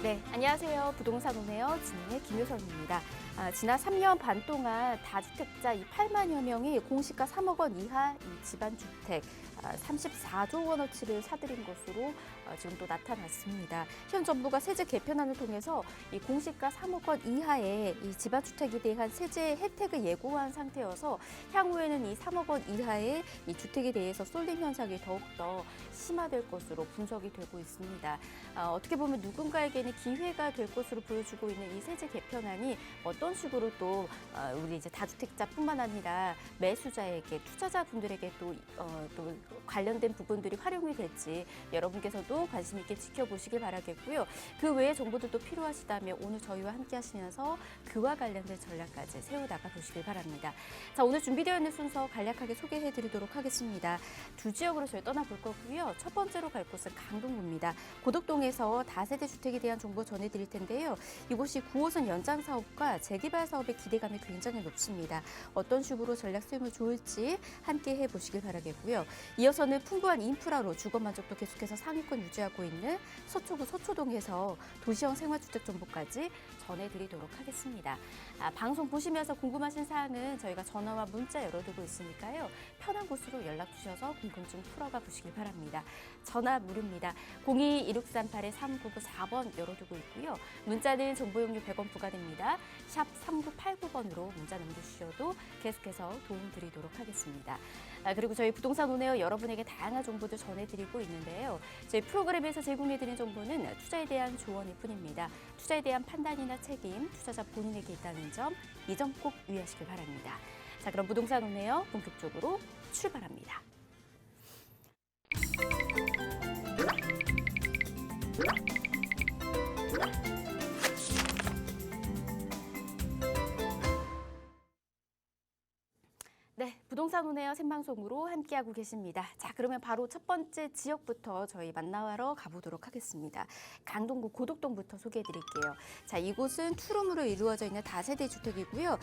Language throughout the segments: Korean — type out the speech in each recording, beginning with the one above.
네, 안녕하세요. 부동산 오네요. 진행의 김효선입니다. 지난 3년 반 동안 다주택자 이 8만여 명이 공시가 3억 원 이하 이 집안주택 34조 원어치를 사들인 것으로 지금 또 나타났습니다. 현 정부가 세제 개편안을 통해서 이 공시가 3억 원 이하의 이 집안주택에 대한 세제 혜택을 예고한 상태여서 향후에는 이 3억 원 이하의 이 주택에 대해서 쏠림 현상이 더욱더 심화될 것으로 분석이 되고 있습니다. 어떻게 보면 누군가에게는 기회가 될 것으로 보여주고 있는 이 세제 개편안이 어떤 식으로 또 우리 이제 다주택자뿐만 아니라 매수자에게 투자자분들에게 또 관련된 부분들이 활용이 될지 여러분께서도 관심 있게 지켜보시길 바라겠고요. 그 외의 정보들도 필요하시다면 오늘 저희와 함께 하시면서 그와 관련된 전략까지 세워나가 보시길 바랍니다. 자, 오늘 준비되어 있는 순서 간략하게 소개해드리도록 하겠습니다. 두 지역으로 저희 떠나볼 거고요. 첫 번째로 갈 곳은 강동구입니다. 고덕동에서 다세대 주택에 대한 정보 전해드릴 텐데요. 이곳이 9호선 연장 사업과 재개발 사업의 기대감이 굉장히 높습니다. 어떤 식으로 전략 수임을 좋을지 함께 해보시길 바라겠고요. 이어서는 풍부한 인프라로 주거 만족도 계속해서 상위권 유지하고 있는 서초구 서초동에서 도시형 생활주택 정보까지 전해드리도록 하겠습니다. 방송 보시면서 궁금하신 사항은 저희가 전화와 문자 열어두고 있으니까요. 편한 곳으로 연락 주셔서 궁금증 풀어가 보시길 바랍니다. 전화 무료입니다. 02-1638-3994번 열어두고 있고요. 문자는 정보용료 100원 부과됩니다. 샵 3989번으로 문자 남겨주셔도 계속해서 도움 드리도록 하겠습니다. 그리고 저희 부동산 오네요 여러분에게 다양한 정보들 전해드리고 있는데요. 저희 프로그램에서 제공해드린 정보는 투자에 대한 조언일 뿐입니다. 투자에 대한 판단이나 책임, 투자자 본인에게 있다는 점, 이 점 꼭 유의하시길 바랍니다. 자, 그럼 부동산 오네요 본격적으로 출발합니다. 네, 부동산 오네요 생방송으로 함께하고 계십니다. 자, 그러면 바로 첫 번째 지역부터 저희 만나러 가보도록 하겠습니다. 강동구 고덕동부터 소개해드릴게요. 자, 이곳은 투룸으로 이루어져 있는 다세대 주택이고요.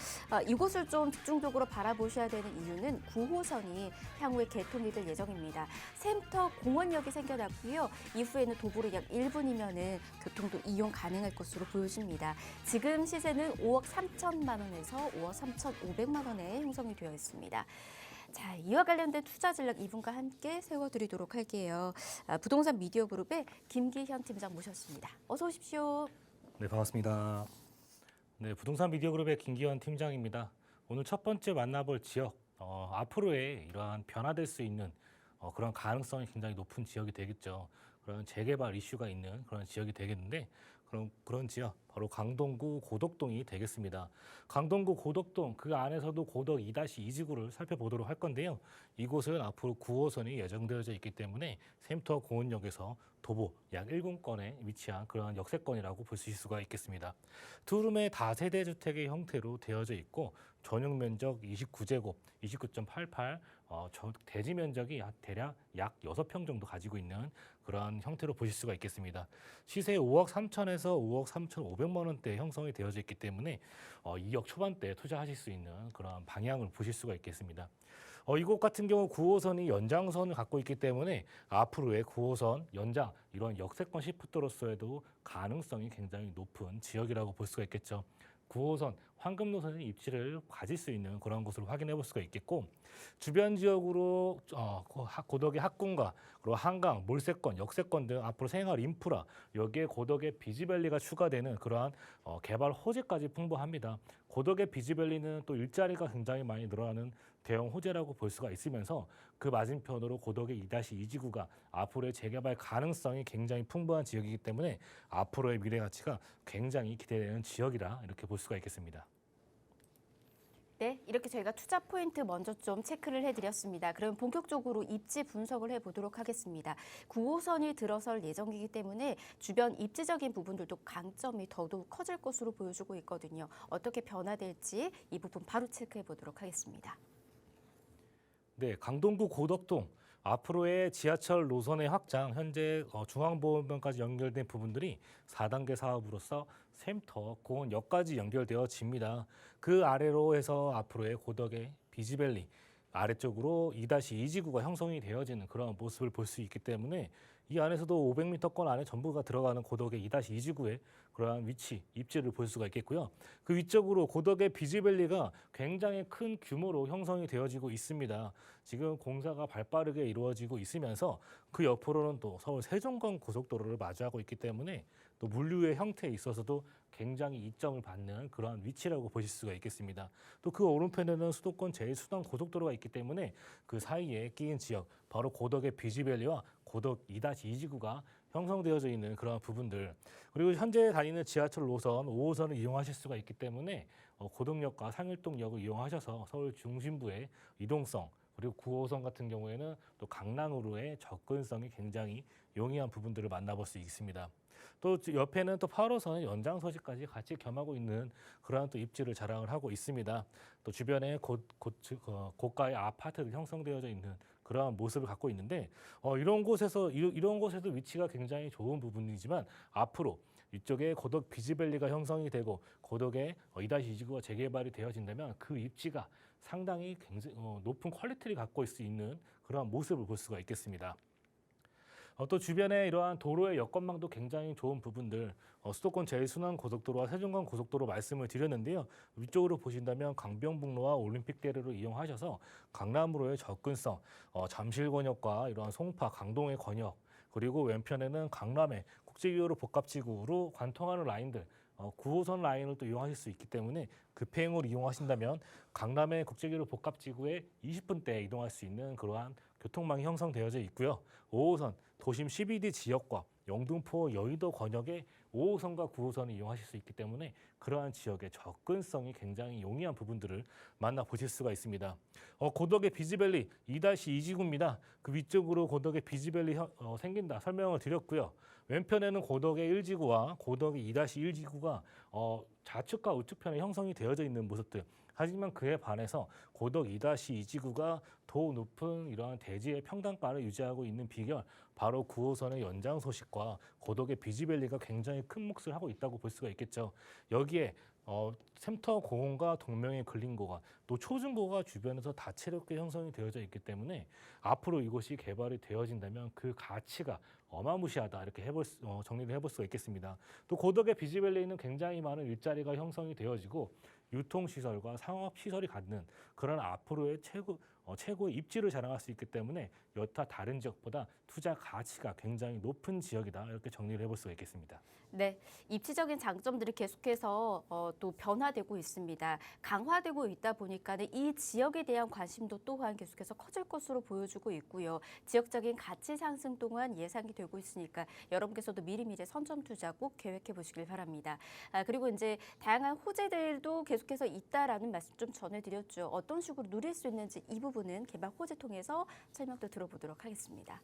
이곳을 좀 집중적으로 바라보셔야 되는 이유는 9호선이 향후에 개통이 될 예정입니다. 샘터 공원역이 생겨났고요. 이후에는 도보로 약 1분이면은 교통도 이용 가능할 것으로 보여집니다. 지금 시세는 5억 3천만 원에서 5억 3,500만 원에 형성이 되어 있습니다. 자, 이와 관련된 투자 전략 이분과 함께 세워드리도록 할게요. 부동산 미디어 그룹의 김기현 팀장 모셨습니다. 어서 오십시오. 네, 반갑습니다. 네, 부동산 미디어 그룹의 김기현 팀장입니다. 오늘 첫 번째 만나볼 지역, 앞으로의 이러한 변화될 수 있는 그런 가능성이 굉장히 높은 지역이 되겠죠. 그런 재개발 이슈가 있는 그런 지역이 되겠는데 그런 지역 바로 강동구 고덕동이 되겠습니다. 강동구 고덕동 그 안에서도 고덕 2-2지구를 살펴보도록 할 건데요. 이곳은 앞으로 9호선이 예정되어져 있기 때문에 샘터 공원역에서 도보 약 1분권에 위치한 그러한 역세권이라고 볼 수 있을 수가 있겠습니다. 투룸의 다세대 주택의 형태로 되어져 있고 전용 면적 29제곱, 29.88, 대지 면적이 대략 약 6평 정도 가지고 있는 그런 형태로 보실 수가 있겠습니다. 시세 5억 3천에서 5억 3,500만 원대 형성이 되어져 있기 때문에 2억 초반대에 투자하실 수 있는 그런 방향을 보실 수가 있겠습니다. 이곳 같은 경우 9호선이 연장선을 갖고 있기 때문에 앞으로의 9호선 연장 이런 역세권 시프트로서에도 가능성이 굉장히 높은 지역이라고 볼 수가 있겠죠. 9호선 황금노선의 입지를 가질 수 있는 그런 곳으로 확인해 볼 수가 있겠고 주변 지역으로 고덕의 학군가 그리고 한강, 몰세권, 역세권 등 앞으로 생활 인프라 여기에 고덕의 비지밸리가 추가되는 그러한 개발 호재까지 풍부합니다. 고덕의 비지밸리는 또 일자리가 굉장히 많이 늘어나는 대형 호재라고 볼 수가 있으면서 그 맞은편으로 고덕의 2-2지구가 앞으로의 재개발 가능성이 굉장히 풍부한 지역이기 때문에 앞으로의 미래 가치가 굉장히 기대되는 지역이라 이렇게 볼 수가 있겠습니다. 네, 이렇게 저희가 투자 포인트 먼저 좀 체크를 해드렸습니다. 그럼 본격적으로 입지 분석을 해보도록 하겠습니다. 9호선이 들어설 예정이기 때문에 주변 입지적인 부분들도 강점이 더더욱 커질 것으로 보여주고 있거든요. 어떻게 변화될지 이 부분 바로 체크해보도록 하겠습니다. 네, 강동구 고덕동 앞으로의 지하철 노선의 확장, 현재 중앙보건까지 연결된 부분들이 4단계 사업으로서 샘터 공원역까지 연결되어집니다. 그 아래로 해서 앞으로의 고덕의 비지밸리 아래쪽으로 2-2지구가 형성이 되어지는 그런 모습을 볼 수 있기 때문에 이 안에서도 500m권 안에 전부가 들어가는 고덕의 2-2지구의 그러한 위치, 입지를 볼 수가 있겠고요. 그 위쪽으로 고덕의 비즈밸리가 굉장히 큰 규모로 형성이 되어지고 있습니다. 지금 공사가 발빠르게 이루어지고 있으면서 그 옆으로는 또 서울 세종간 고속도로를 마주하고 있기 때문에 또 물류의 형태에 있어서도 굉장히 이점을 받는 그러한 위치라고 보실 수가 있겠습니다. 또 그 오른편에는 수도권 제1순환 고속도로가 있기 때문에 그 사이에 끼인 지역, 바로 고덕의 비즈밸리와 고덕 2-2지구가 형성되어져 있는 그런 부분들, 그리고 현재 다니는 지하철 노선 5호선을 이용하실 수가 있기 때문에 고덕역과 상일동역을 이용하셔서 서울 중심부의 이동성, 그리고 9호선 같은 경우에는 또 강남으로의 접근성이 굉장히 용이한 부분들을 만나볼 수 있습니다. 또 옆에는 또 8호선의 연장서식까지 같이 겸하고 있는 그러한 또 입지를 자랑을 하고 있습니다. 또 주변에 고가의 아파트들 형성되어져 있는 그러한 모습을 갖고 있는데 이런 곳에도 위치가 굉장히 좋은 부분이지만 앞으로 이쪽에 고덕 비즈밸리가 형성이 되고 고덕의 2-2지구가 재개발이 되어진다면 그 입지가 상당히 굉장히 높은 퀄리티를 갖고 있을 수 있는 그러한 모습을 볼 수가 있겠습니다. 또 주변에 이러한 도로의 여건망도 굉장히 좋은 부분들, 수도권 제1순환 고속도로와 세종간 고속도로 말씀을 드렸는데요. 위쪽으로 보신다면 강변북로와 올림픽대로를 이용하셔서 강남으로의 접근성, 잠실권역과 이러한 송파, 강동의 권역, 그리고 왼편에는 강남의 국제유로 복합지구로 관통하는 라인들, 9호선 라인을 또 이용하실 수 있기 때문에 급행으로 이용하신다면 강남의 국제교류 복합지구에 20분대에 이동할 수 있는 그러한 교통망이 형성되어져 있고요. 5호선 도심 CBD 지역과 영등포 여의도 권역에 5호선과 9호선을 이용하실 수 있기 때문에 그러한 지역의 접근성이 굉장히 용이한 부분들을 만나보실 수가 있습니다. 고덕의 비즈밸리 2-2지구입니다. 그 위쪽으로 고덕의 비즈밸리 생긴다 설명을 드렸고요. 왼편에는 고덕의 1지구와 고덕의 2-1지구가 좌측과 우측편에 형성이 되어져 있는 모습들. 하지만 그에 반해서 고덕 2-2지구가 더 높은 이러한 대지의 평단가를 유지하고 있는 비결, 바로 9호선의 연장 소식과 고덕의 비즈밸리가 굉장히 큰 몫을 하고 있다고 볼 수가 있겠죠. 여기에 샘터 공원과 동명의 근린고가 또 초중고가 주변에서 다채롭게 형성이 되어져 있기 때문에 앞으로 이곳이 개발이 되어진다면 그 가치가 어마무시하다, 이렇게 정리를 해볼 수가 있겠습니다. 또 고덕의 비즈밸리에는 굉장히 많은 일자리가 형성이 되어지고 유통시설과 상업시설이 갖는 그런 앞으로의 최고의 입지를 자랑할 수 있기 때문에 여타 다른 지역보다 투자 가치가 굉장히 높은 지역이다, 이렇게 정리를 해볼 수가 있겠습니다. 네, 입지적인 장점들이 계속해서 또 변화되고 있습니다. 강화되고 있다 보니까 이 지역에 대한 관심도 또한 계속해서 커질 것으로 보여주고 있고요. 지역적인 가치 상승 동안 예상이 되고 있으니까 여러분께서도 미리미리 선점 투자 꼭 계획해 보시길 바랍니다. 그리고 이제 다양한 호재들도 계속해서 있다라는 말씀 좀 전해드렸죠. 어떤 식으로 누릴 수 있는지 이 부분은 개발 호재 통해서 설명도 들어보도록 하겠습니다.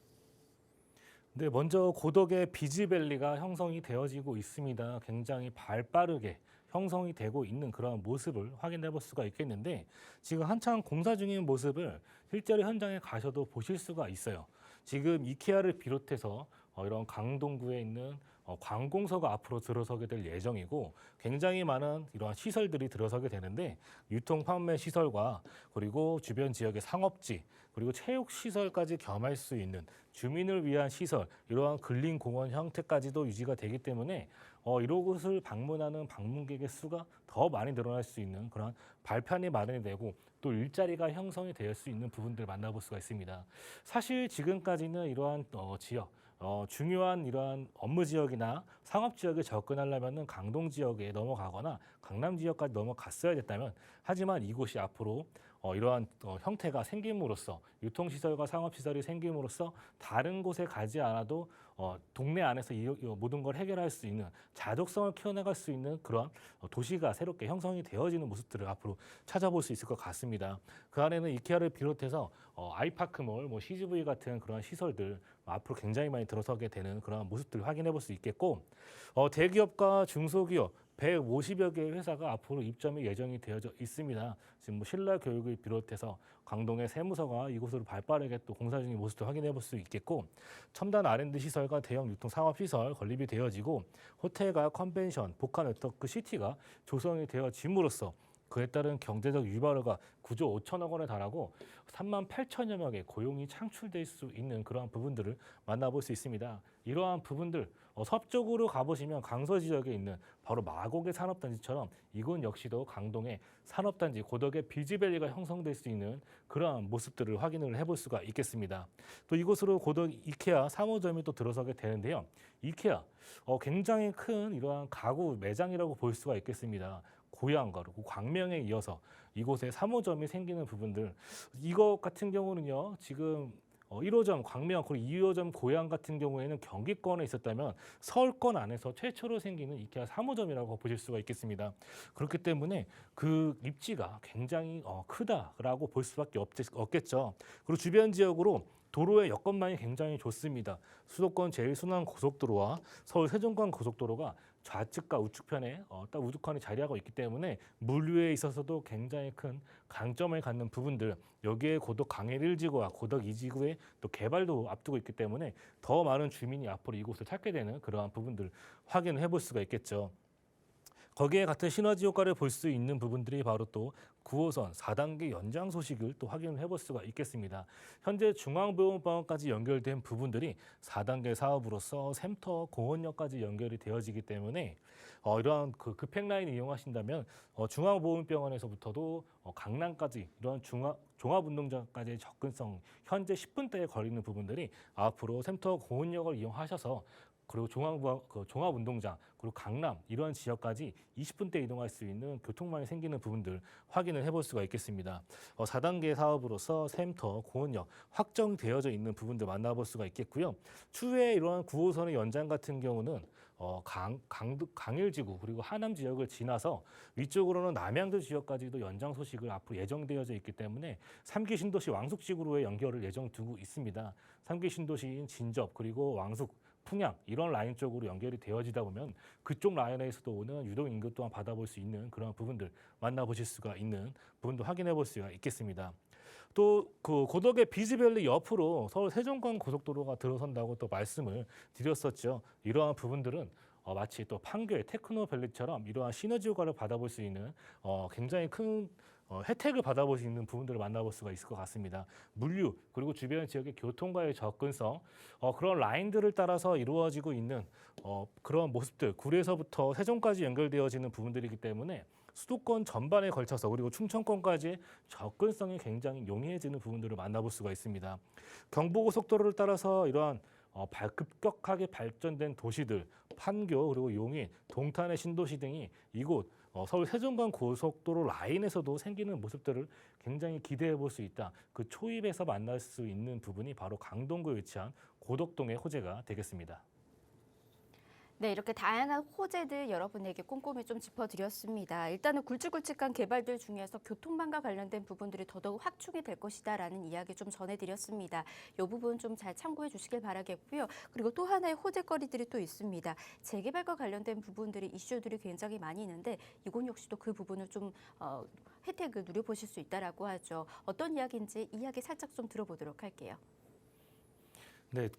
네, 먼저 고덕의 비즈밸리가 형성이 되어지고 있습니다. 굉장히 발빠르게 형성이 되고 있는 그런 모습을 확인해 볼 수가 있겠는데, 지금 한창 공사 중인 모습을 실제로 현장에 가셔도 보실 수가 있어요. 지금 이케아를 비롯해서 이런 강동구에 있는 관공서가 앞으로 들어서게 될 예정이고, 굉장히 많은 이러한 시설들이 들어서게 되는데, 유통 판매 시설과 그리고 주변 지역의 상업지, 그리고 체육 시설까지 겸할 수 있는 주민을 위한 시설, 이러한 근린 공원 형태까지도 유지가 되기 때문에 이런 곳을 방문하는 방문객의 수가 더 많이 늘어날 수 있는 그런 발판이 마련이 되고, 또 일자리가 형성이 될 수 있는 부분들을 만나볼 수가 있습니다. 사실 지금까지는 이러한 지역, 중요한 이러한 업무 지역이나 상업 지역에 접근하려면 강동 지역에 넘어가거나 강남 지역까지 넘어갔어야 됐다면, 하지만 이곳이 앞으로 이러한 형태가 생김으로써, 유통시설과 상업시설이 생김으로써 다른 곳에 가지 않아도 동네 안에서 이 모든 걸 해결할 수 있는, 자족성을 키워나갈 수 있는 그런 도시가 새롭게 형성이 되어지는 모습들을 앞으로 찾아볼 수 있을 것 같습니다. 그 안에는 이케아를 비롯해서 아이파크몰, CGV 같은 그런 시설들 앞으로 굉장히 많이 들어서게 되는 그런 모습들을 확인해 볼 수 있겠고, 대기업과 중소기업 150여 개의 회사가 앞으로 입점이 예정이 되어져 있습니다. 지금 신라 교육을 비롯해서 강동의 세무서가 이곳으로 발빠르게 또 공사 중인 모습도 확인해 볼 수 있겠고, 첨단 R&D 시설과 대형 유통 상업 시설 건립이 되어지고, 호텔과 컨벤션, 복합 네트워크 시티가 조성이 되어짐으로써 그에 따른 경제적 유발화가 9조 5천억 원에 달하고 3만 8천여 명의 고용이 창출될 수 있는 그러한 부분들을 만나볼 수 있습니다. 이러한 부분들 서쪽으로 가보시면 강서 지역에 있는 바로 마곡의 산업단지처럼 이곳 역시도 강동의 산업단지 고덕의 비즈밸리가 형성될 수 있는 그러한 모습들을 확인을 해볼 수가 있겠습니다. 또 이곳으로 고덕 이케아 3호점이 또 들어서게 되는데요. 이케아 굉장히 큰 이러한 가구 매장이라고 볼 수가 있겠습니다. 고양과 그리고 광명에 이어서 이곳에 3호점이 생기는 부분들 이것 같은 경우는요. 지금 1호점 광명 그리고 2호점 고양 같은 경우에는 경기권에 있었다면 서울권 안에서 최초로 생기는 이케아 3호점이라고 보실 수가 있겠습니다. 그렇기 때문에 그 입지가 굉장히 크다라고 볼 수밖에 없겠죠. 그리고 주변 지역으로 도로의 여건망이 굉장히 좋습니다. 수도권 제1순환 고속도로와 서울 세종간 고속도로가 좌측과 우측편에 딱 우두커니 자리하고 있기 때문에 물류에 있어서도 굉장히 큰 강점을 갖는 부분들 여기에 고덕 강일 1지구와 고덕 2지구의 또 개발도 앞두고 있기 때문에 더 많은 주민이 앞으로 이곳을 찾게 되는 그러한 부분들 확인을 해볼 수가 있겠죠. 거기에 같은 시너지 효과를 볼 수 있는 부분들이 바로 또 9호선 4단계 연장 소식을 또 확인을 해볼 수가 있겠습니다. 현재 중앙보건방까지 연결된 부분들이 4단계 사업으로서 샘터 공원역까지 연결이 되어지기 때문에 이러한 그 급행 라인을 이용하신다면 중앙보건병원에서부터도 강남까지 이러한 종합운동장까지의 접근성 현재 10분대에 걸리는 부분들이 앞으로 샘터 공원역을 이용하셔서 그리고 종합운동장 그리고 강남 이러한 지역까지 20분대 이동할 수 있는 교통망이 생기는 부분들 확인을 해볼 수가 있겠습니다. 4단계 사업으로서 샘터, 공원역 확정되어져 있는 부분들 만나볼 수가 있겠고요. 추후에 이러한 9호선의 연장 같은 경우는 강일지구 그리고 하남 지역을 지나서 위쪽으로는 남양주 지역까지도 연장 소식을 앞으로 예정되어져 있기 때문에 3기 신도시 왕숙지구로의 연결을 예정 두고 있습니다. 3기 신도시인 진접 그리고 왕숙 풍양 이런 라인 쪽으로 연결이 되어지다 보면 그쪽 라인에서도 오는 유동 인구 또한 받아볼 수 있는 그런 부분들 만나보실 수가 있는 부분도 확인해 볼 수가 있겠습니다. 또 그 고덕의 비즈밸리 옆으로 서울 세종간 고속도로가 들어선다고 또 말씀을 드렸었죠. 이러한 부분들은 마치 또 판교의 테크노밸리처럼 이러한 시너지 효과를 받아볼 수 있는 굉장히 큰 혜택을 받아볼 수 있는 부분들을 만나볼 수가 있을 것 같습니다. 물류 그리고 주변 지역의 교통과의 접근성 그런 라인들을 따라서 이루어지고 있는 그런 모습들 구리에서부터 세종까지 연결되어지는 부분들이기 때문에 수도권 전반에 걸쳐서 그리고 충청권까지의 접근성이 굉장히 용이해지는 부분들을 만나볼 수가 있습니다. 경부고속도로를 따라서 이러한 급격하게 발전된 도시들, 판교 그리고 용인, 동탄의 신도시 등이 이곳 서울 세종간 고속도로 라인에서도 생기는 모습들을 굉장히 기대해 볼 수 있다. 그 초입에서 만날 수 있는 부분이 바로 강동구에 위치한 고덕동의 호재가 되겠습니다. 네, 이렇게 다양한 호재들 여러분에게 꼼꼼히 좀 짚어드렸습니다. 일단은 굵직굵직한 개발들 중에서 교통망과 관련된 부분들이 더더욱 확충이 될 것이다라는 이야기 좀 전해드렸습니다. 이 부분 좀 잘 참고해 주시길 바라겠고요. 그리고 또 하나의 호재거리들이 또 있습니다. 재개발과 관련된 부분들이 이슈들이 굉장히 많이 있는데 이곳 역시도 그 부분을 좀 혜택을 누려보실 수 있다라고 하죠. 어떤 이야기인지 이야기 살짝 좀 들어보도록 할게요. 네,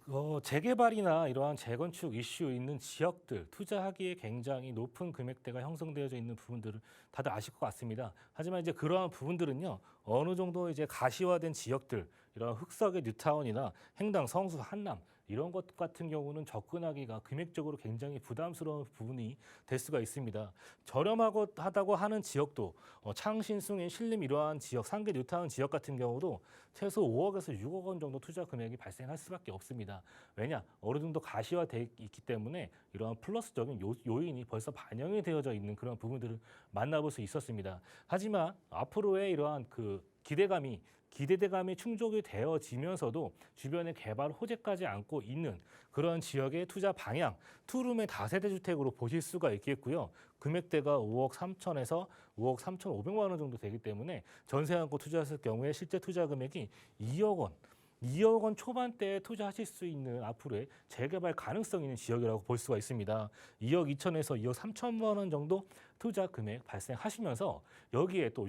재개발이나 이러한 재건축 이슈 있는 지역들 투자하기에 굉장히 높은 금액대가 형성되어져 있는 부분들을 다들 아실 것 같습니다. 하지만 이제 그러한 부분들은요 어느 정도 이제 가시화된 지역들 이런 흑석의 뉴타운이나 행당, 성수, 한남 이런 것 같은 경우는 접근하기가 금액적으로 굉장히 부담스러운 부분이 될 수가 있습니다. 저렴하다고 하는 지역도 창신, 숭인, 신림 이러한 지역, 상계 뉴타운 지역 같은 경우도 최소 5억에서 6억 원 정도 투자 금액이 발생할 수밖에 없습니다. 왜냐? 어느 정도 가시화되어 있기 때문에 이러한 플러스적인 요인이 벌써 반영이 되어져 있는 그런 부분들을 만나볼 수 있었습니다. 하지만 앞으로의 이러한 그 기대감이 충족이 되어지면서도 주변에 개발 호재까지 안고 있는 그런 지역의 투자 방향, 투룸의 다세대 주택으로 보실 수가 있겠고요. 금액대가 5억 3천에서 5억 3,500만 원 정도 되기 때문에 전세 안고 투자했을 경우에 실제 투자 금액이 2억 원 초반대에 투자하실 수 있는 앞으로의 재개발 가능성 있는 지역이라고 볼 수가 있습니다. 2억 2천에서 2억 3천만 원 정도 투자 금액 발생하시면서 여기에 또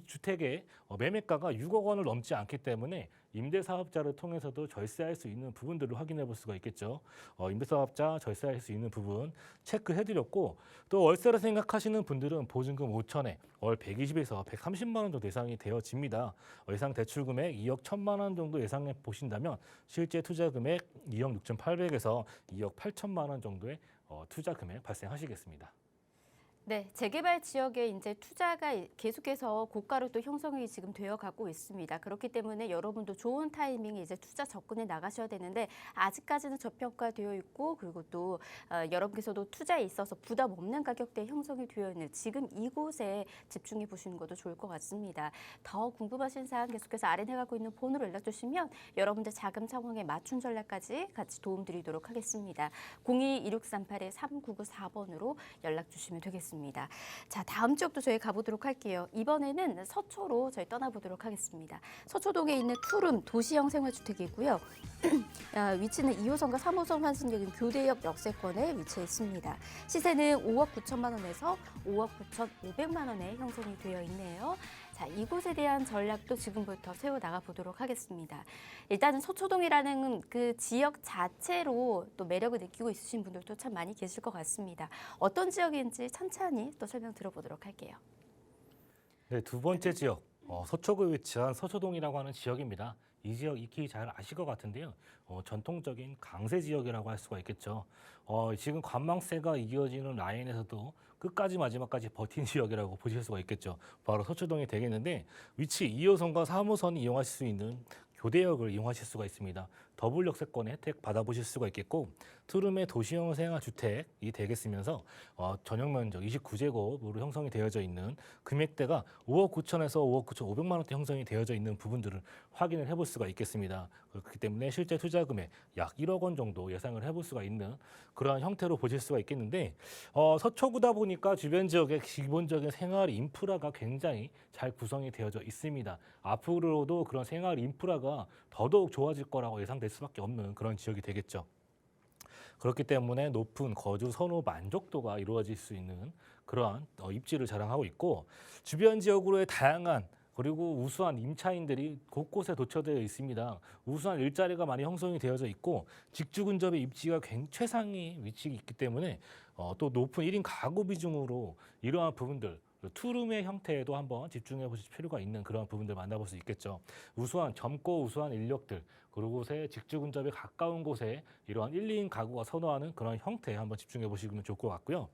주택의 매매가가 6억 원을 넘지 않기 때문에 임대사업자를 통해서도 절세할 수 있는 부분들을 확인해 볼 수가 있겠죠. 임대사업자 절세할 수 있는 부분 체크해드렸고 또 월세를 생각하시는 분들은 보증금 5천에 월 120에서 130만 원 정도 예상이 되어집니다. 예상 대출 금액 2억 1천만 원 정도 예상해 보신다면 실제 투자 금액 2억 6,800에서 2억 8천만 원 정도의 투자 금액 발생하시겠습니다. 네, 재개발 지역에 이제 투자가 계속해서 고가로 또 형성이 지금 되어 가고 있습니다. 그렇기 때문에 여러분도 좋은 타이밍에 이제 투자 접근해 나가셔야 되는데 아직까지는 저평가되어 있고 그리고 또 여러분께서도 투자에 있어서 부담 없는 가격대에 형성이 되어 있는 지금 이곳에 집중해 보시는 것도 좋을 것 같습니다. 더 궁금하신 사항 계속해서 아래 가고 있는 번호로 연락 주시면 여러분들 자금 상황에 맞춘 전략까지 같이 도움드리도록 하겠습니다. 02-2638-3994번으로 연락 주시면 되겠습니다. 자, 다음 지역도 저희 가보도록 할게요. 이번에는 서초로 저희 떠나보도록 하겠습니다. 서초동에 있는 투룸 도시형 생활주택이고요. 위치는 2호선과 3호선 환승역인 교대역 역세권에 위치해 있습니다. 시세는 5억 9천만 원에서 5억 9천5백만 원에 형성이 되어 있네요. 자, 이곳에 대한 전략도 지금부터 세워나가 보도록 하겠습니다. 일단은 서초동이라는 그 지역 자체로 또 매력을 느끼고 있으신 분들도 참 많이 계실 것 같습니다. 어떤 지역인지 천천히 또 설명 들어보도록 할게요. 네, 두 번째 지역, 서초구에 위치한 서초동이라고 하는 지역입니다. 이 지역 익히 잘 아실 것 같은데요. 전통적인 강세 지역이라고 할 수가 있겠죠. 지금 관망세가 이어지는 라인에서도 끝까지 마지막까지 버틴 지역이라고 보실 수가 있겠죠. 바로 서초동이 되겠는데 위치 2호선과 3호선이 이용하실 수 있는 교대역을 이용하실 수가 있습니다. 더블 역세권의 혜택 받아보실 수가 있겠고 투룸의 도시형 생활주택이 되겠으면서 전용 면적 29제곱으로 형성이 되어져 있는 금액대가 5억 9천에서 5억 9천 5백만 원대 형성이 되어져 있는 부분들을 확인을 해볼 수가 있겠습니다. 그렇기 때문에 실제 투자 금액 약 1억 원 정도 예상을 해볼 수가 있는 그러한 형태로 보실 수가 있겠는데 서초구다 보니까 주변 지역의 기본적인 생활 인프라가 굉장히 잘 구성이 되어져 있습니다. 앞으로도 그런 생활 인프라가 더더욱 좋아질 거라고 예상될 수밖에 없는 그런 지역이 되겠죠. 그렇기 때문에 높은 거주 선호 만족도가 이루어질 수 있는 그러한 입지를 자랑하고 있고 주변 지역으로의 다양한 그리고 우수한 임차인들이 곳곳에 도처되어 있습니다. 우수한 일자리가 많이 형성이 되어져 있고 직주 근접의 입지가 최상위 위치에 있기 때문에 또 높은 1인 가구 비중으로 이러한 부분들 투룸의 형태에도 한번 집중해 보실 필요가 있는 그런 부분들 만나볼 수 있겠죠. 우수한 젊고 우수한 인력들 그곳에 직주 근접에 가까운 곳에 이러한 1, 2인 가구가 선호하는 그런 형태에 한번 집중해 보시면 좋을 것 같고요.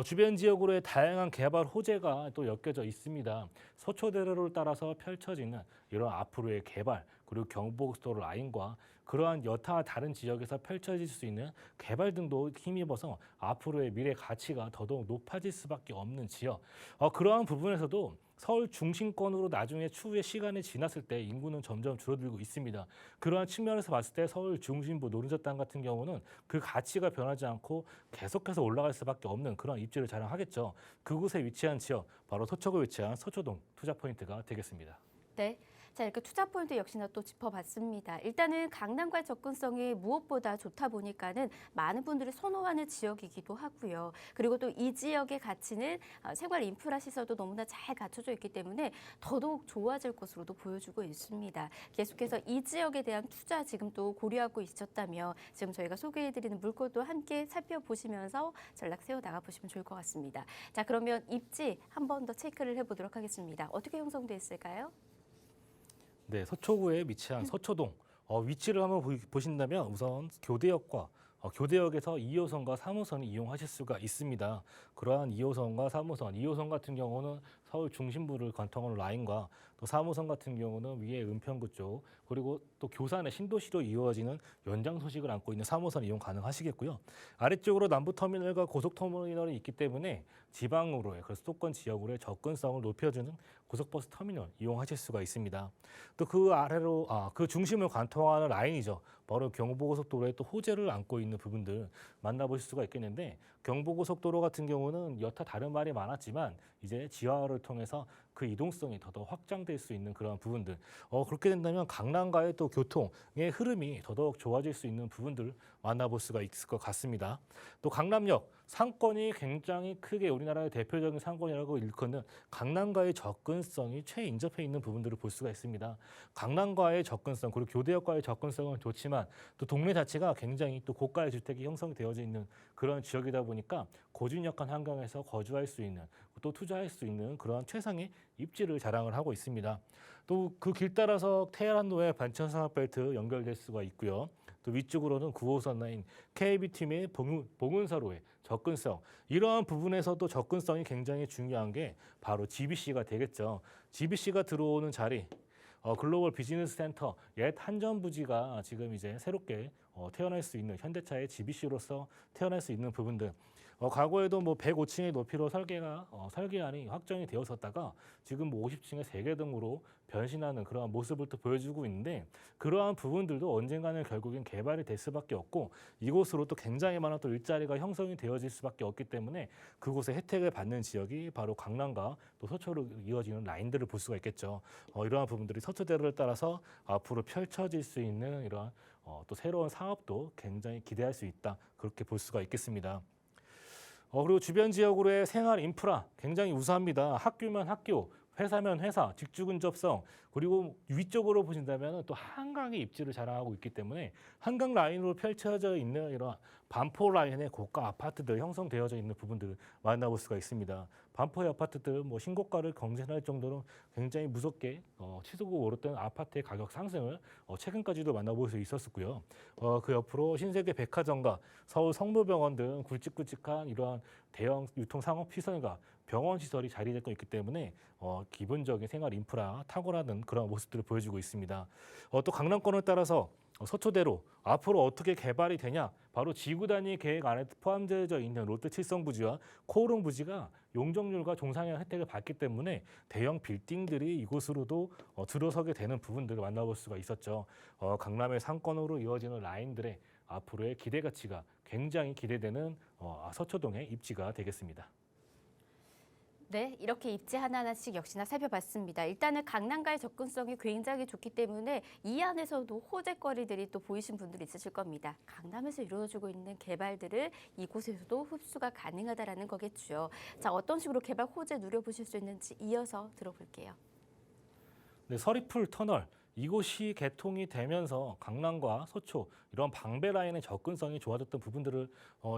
주변 지역으로의 다양한 개발 호재가 또 엮여져 있습니다. 서초대로를 따라서 펼쳐지는 이런 앞으로의 개발 그리고 경부고속도로 라인과 그러한 여타 다른 지역에서 펼쳐질 수 있는 개발 등도 힘입어서 앞으로의 미래 가치가 더더욱 높아질 수밖에 없는 지역. 그러한 부분에서도 서울 중심권으로 나중에 추후에 시간이 지났을 때 인구는 점점 줄어들고 있습니다. 그러한 측면에서 봤을 때 서울 중심부 노른자 땅 같은 경우는 그 가치가 변하지 않고 계속해서 올라갈 수밖에 없는 그런 입지를 자랑하겠죠. 그곳에 위치한 지역, 바로 서초구에 위치한 서초동 투자 포인트가 되겠습니다. 네. 자, 이렇게 투자 포인트 역시나 또 짚어봤습니다. 일단은 강남과의 접근성이 무엇보다 좋다 보니까는 많은 분들이 선호하는 지역이기도 하고요. 그리고 또 이 지역의 가치는 생활 인프라 시설도 너무나 잘 갖춰져 있기 때문에 더더욱 좋아질 것으로도 보여주고 있습니다. 계속해서 이 지역에 대한 투자 지금 또 고려하고 있었다면 지금 저희가 소개해드리는 물건도 함께 살펴보시면서 전략 세워 나가보시면 좋을 것 같습니다. 자, 그러면 입지 한 번 더 체크를 해보도록 하겠습니다. 어떻게 형성돼 있을까요? 네, 서초구에 위치한 서초동 위치를 한번 보신다면 우선 교대역과 교대역에서 2호선과 3호선을 이용하실 수가 있습니다. 그러한 2호선과 3호선, 2호선 같은 경우는 서울 중심부를 관통하는 라인과 또 3호선 같은 경우는 위에 은평구 쪽 그리고 또 교산의 신도시로 이루어지는 연장 소식을 안고 있는 3호선 이용 가능하시겠고요. 아래쪽으로 남부터미널과 고속터미널이 있기 때문에 지방으로의 그 수도권 지역으로의 접근성을 높여주는 고속버스 터미널 이용하실 수가 있습니다. 또 그 아래로 그 중심을 관통하는 라인이죠. 바로 경부고속도로에 또 호재를 안고 있는 부분들 만나보실 수가 있겠는데 경부고속도로 같은 경우는 여타 다른 말이 많았지만 이제 지하화를 통해서 그 이동성이 더더욱 확장될 수 있는 그런 부분들. 그렇게 된다면 강남과의 또 교통의 흐름이 더더욱 좋아질 수 있는 부분들 만나볼 수가 있을 것 같습니다. 또 강남역 상권이 굉장히 크게 우리나라의 대표적인 상권이라고 일컫는 강남과의 접근성이 최인접해 있는 부분들을 볼 수가 있습니다. 강남과의 접근성 그리고 교대역과의 접근성은 좋지만 또 동네 자체가 굉장히 또 고가의 주택이 형성되어져 있는 그런 지역이다 보니까 고준역한 환경에서 거주할 수 있는 또 투자할 수 있는 그런 최상의 입지를 자랑을 하고 있습니다. 또 그 길 따라서 태안로에 반천산업벨트 연결될 수가 있고요. 또 위쪽으로는 9호선 라인 KBT 및 봉은사로의 접근성 이러한 부분에서도 접근성이 굉장히 중요한 게 바로 GBC가 되겠죠. GBC가 들어오는 자리 글로벌 비즈니스 센터 옛 한전 부지가 지금 이제 새롭게 태어날 수 있는 현대차의 GBC로서 태어날 수 있는 부분들. 과거에도 뭐 105층의 높이로 설계안이 확정이 되었었다가 지금 뭐 50층의 세계등으로 변신하는 그러한 모습을 또 보여주고 있는데 그러한 부분들도 언젠가는 결국엔 개발이 될 수밖에 없고 이곳으로 또 굉장히 많은 또 일자리가 형성이 되어질 수밖에 없기 때문에 그곳의 혜택을 받는 지역이 바로 강남과 또 서초로 이어지는 라인들을 볼 수가 있겠죠. 이러한 부분들이 서초대로를 따라서 앞으로 펼쳐질 수 있는 이러한 또 새로운 사업도 굉장히 기대할 수 있다. 그렇게 볼 수가 있겠습니다. 그리고 주변 지역으로의 생활 인프라 굉장히 우수합니다. 학교면 학교, 회사면 회사, 직주 근접성 그리고 위쪽으로 보신다면 또 한강의 입지를 자랑하고 있기 때문에 한강 라인으로 펼쳐져 있는 이런 반포 라인의 고가 아파트들 형성되어져 있는 부분들을 만나볼 수가 있습니다. 반포의 아파트들 뭐 신고가를 경신할 정도로 굉장히 무섭게 치솟고 오르던 아파트의 가격 상승을 최근까지도 만나볼 수 있었고요. 그 옆으로 신세계 백화점과 서울 성모병원 등 굵직굵직한 이러한 대형 유통 상업 시설과 병원 시설이 자리잡고 있기 때문에 기본적인 생활 인프라 탁월한 그런 모습들을 보여주고 있습니다. 또 강남권을 따라서 서초대로 앞으로 어떻게 개발이 되냐 바로 지구 단위 계획 안에 포함되어 있는 롯데 칠성부지와 코오롱 부지가 용적률과 종상향 혜택을 받기 때문에 대형 빌딩들이 이곳으로도 들어서게 되는 부분들을 만나볼 수가 있었죠. 강남의 상권으로 이어지는 라인들의 앞으로의 기대 가치가 굉장히 기대되는 서초동의 입지가 되겠습니다. 네, 이렇게 입지 하나하나씩 역시나 살펴봤습니다. 일단은 강남과의 접근성이 굉장히 좋기 때문에 이 안에서도 호재거리들이 또 보이신 분들이 있으실 겁니다. 강남에서 이루어지고 있는 개발들을 이곳에서도 흡수가 가능하다라는 거겠죠. 자, 어떤 식으로 개발 호재 누려보실 수 있는지 이어서 들어볼게요. 네, 서리풀 터널 이곳이 개통이 되면서 강남과 서초 이런 방배 라인의 접근성이 좋아졌던 부분들을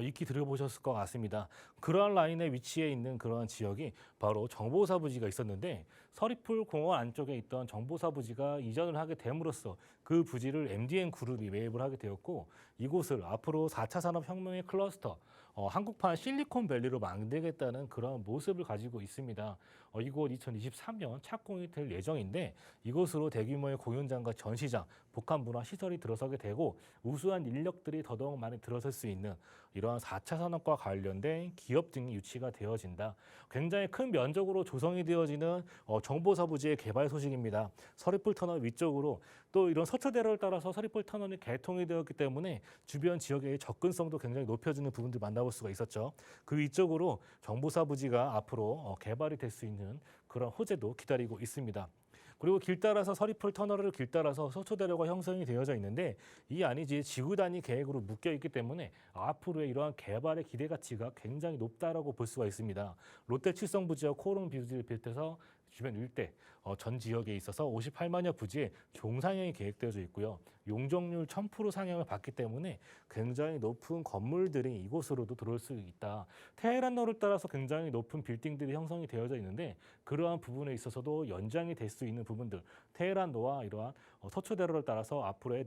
익히 들여보셨을 것 같습니다. 그러한 라인에 위치해 있는 그러한 지역이 바로 정보사 부지가 있었는데 서리풀 공원 안쪽에 있던 정보사 부지가 이전을 하게 됨으로써 그 부지를 MDN 그룹이 매입을 하게 되었고 이곳을 앞으로 4차 산업혁명의 클러스터 한국판 실리콘밸리로 만들겠다는 그런 모습을 가지고 있습니다. 이곳 2023년 착공이 될 예정인데 이곳으로 대규모의 공연장과 전시장, 복합문화 시설이 들어서게 되고 우수한 인력들이 더더욱 많이 들어설 수 있는 이러한 4차 산업과 관련된 기업 등이 유치가 되어진다. 굉장히 큰 면적으로 조성이 되어지는 정보사 부지의 개발 소식입니다. 서리풀 터널 위쪽으로 또 이런 서초대로를 따라서 서리풀 터널이 개통이 되었기 때문에 주변 지역의 접근성도 굉장히 높여지는 부분들 만나볼 수가 있었죠. 그 위쪽으로 정보사 부지가 앞으로 개발이 될 수 있는 그런 호재도 기다리고 있습니다. 그리고 길 따라서 서리풀 터널을 길 따라서 서초대로가 형성이 되어져 있는데 이 안이 이제 지구 단위 계획으로 묶여 있기 때문에 앞으로의 이러한 개발의 기대 가치가 굉장히 높다라고 볼 수가 있습니다. 롯데 칠성부지와 코오롱 부지를 비롯해서 주변 일대 전 지역에 있어서 58만여 부지에 종상향이 계획되어져 있고요. 용적률 1000% 상향을 받기 때문에 굉장히 높은 건물들이 이곳으로도 들어올 수 있다. 테헤란로를 따라서 굉장히 높은 빌딩들이 형성이 되어져 있는데 그러한 부분에 있어서도 연장이 될 수 있는 부분들 테헤란로와 이러한 서초대로를 따라서 앞으로의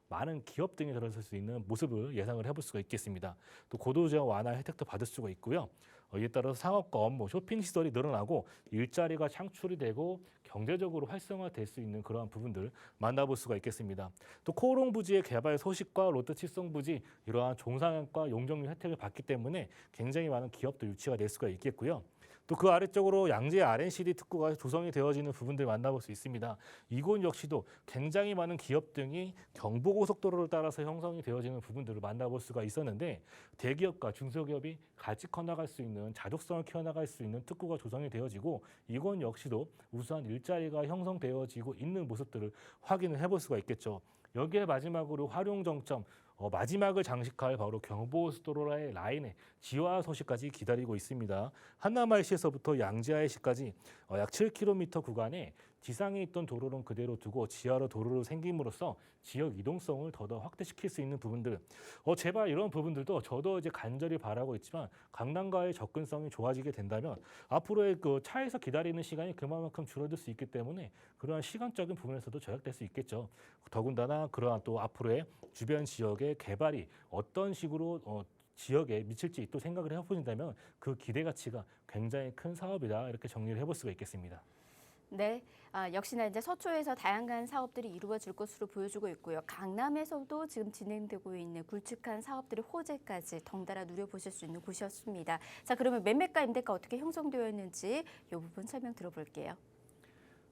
많은 기업 등이 들어설 수 있는 모습을 예상을 해볼 수가 있겠습니다. 또 고도지역 완화 혜택도 받을 수가 있고요. 이에 따라서 상업과 업무, 쇼핑 시설이 늘어나고 일자리가 창출이 되고 경제적으로 활성화될 수 있는 그러한 부분들 만나볼 수가 있겠습니다. 또 코오롱 부지의 개발 소식과 롯데 칠성 부지 이러한 종상향과 용적률 혜택을 받기 때문에 굉장히 많은 기업도 유치가 될 수가 있겠고요. 또 그 아래쪽으로 양재 R&CD 특구가 조성이 되어지는 부분들 만나볼 수 있습니다. 이곳 역시도 굉장히 많은 기업 등이 경부고속도로를 따라서 형성이 되어지는 부분들을 만나볼 수가 있었는데 대기업과 중소기업이 같이 커나갈 수 있는 자족성을 키워나갈 수 있는 특구가 조성이 되어지고 이곳 역시도 우수한 일자리가 형성되어지고 있는 모습들을 확인을 해볼 수가 있겠죠. 여기에 마지막으로 활용 정점 마지막을 장식할 바로 경부고속도로의 라인의 지화 소식까지 기다리고 있습니다. 한남IC에서부터 양재IC까지 약 7km 구간에 지상에 있던 도로는 그대로 두고 지하로 도로를 생김으로써 지역 이동성을 더더 확대시킬 수 있는 부분들. 제발 이런 부분들도 저도 이제 간절히 바라고 있지만 강남과의 접근성이 좋아지게 된다면 앞으로의 그 차에서 기다리는 시간이 그만큼 줄어들 수 있기 때문에 그러한 시간적인 부분에서도 절약될 수 있겠죠. 더군다나 그러한 또 앞으로의 주변 지역의 개발이 어떤 식으로 지역에 미칠지 또 생각을 해보신다면 그 기대 가치가 굉장히 큰 사업이다 이렇게 정리를 해볼 수가 있겠습니다. 네, 역시나 이제 서초에서 다양한 사업들이 이루어질 것으로 보여지고 있고요. 강남에서도 지금 진행되고 있는 굵직한 사업들의 호재까지 덩달아 누려보실 수 있는 곳이었습니다. 자, 그러면 매매가 임대가 어떻게 형성되어 있는지 이 부분 설명 들어볼게요.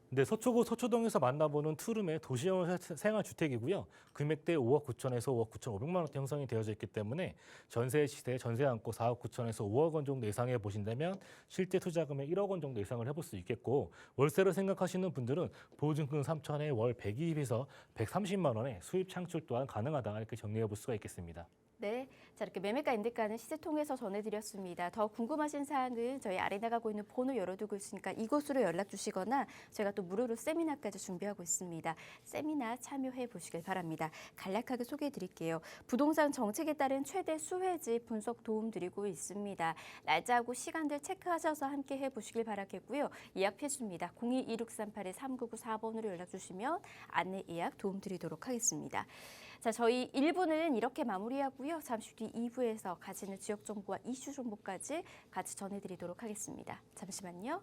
네, 서초구 서초동에서 만나보는 투룸의 도시형 생활주택이고요. 금액대 5억 9천에서 5억 9천 5백만 원대 형성이 되어져 있기 때문에 전세 시세 전세 안고 4억 9천에서 5억 원 정도 예상해 보신다면 실제 투자금의 1억 원 정도 예상을 해볼 수 있겠고 월세로 생각하시는 분들은 보증금 3천에 월 120에서 130만 원의 수입 창출 또한 가능하다 이렇게 정리해 볼 수가 있겠습니다. 네, 자 이렇게 매매가 임대가는 시세 통해서 전해드렸습니다. 더 궁금하신 사항은 저희 아래 나가고 있는 번호 열어두고 있으니까 이곳으로 연락 주시거나 저희가 또 무료로 세미나까지 준비하고 있습니다. 세미나 참여해 보시길 바랍니다. 간략하게 소개해 드릴게요. 부동산 정책에 따른 최대 수혜지 분석 도움 드리고 있습니다. 날짜하고 시간들 체크하셔서 함께 해보시길 바라겠고요. 예약 필수입니다. 02-2638-3994번으로 연락 주시면 안내 예약 도움 드리도록 하겠습니다. 자, 저희 1부는 이렇게 마무리하고요. 잠시 뒤 2부에서 가지는 지역 정보와 이슈 정보까지 같이 전해드리도록 하겠습니다. 잠시만요.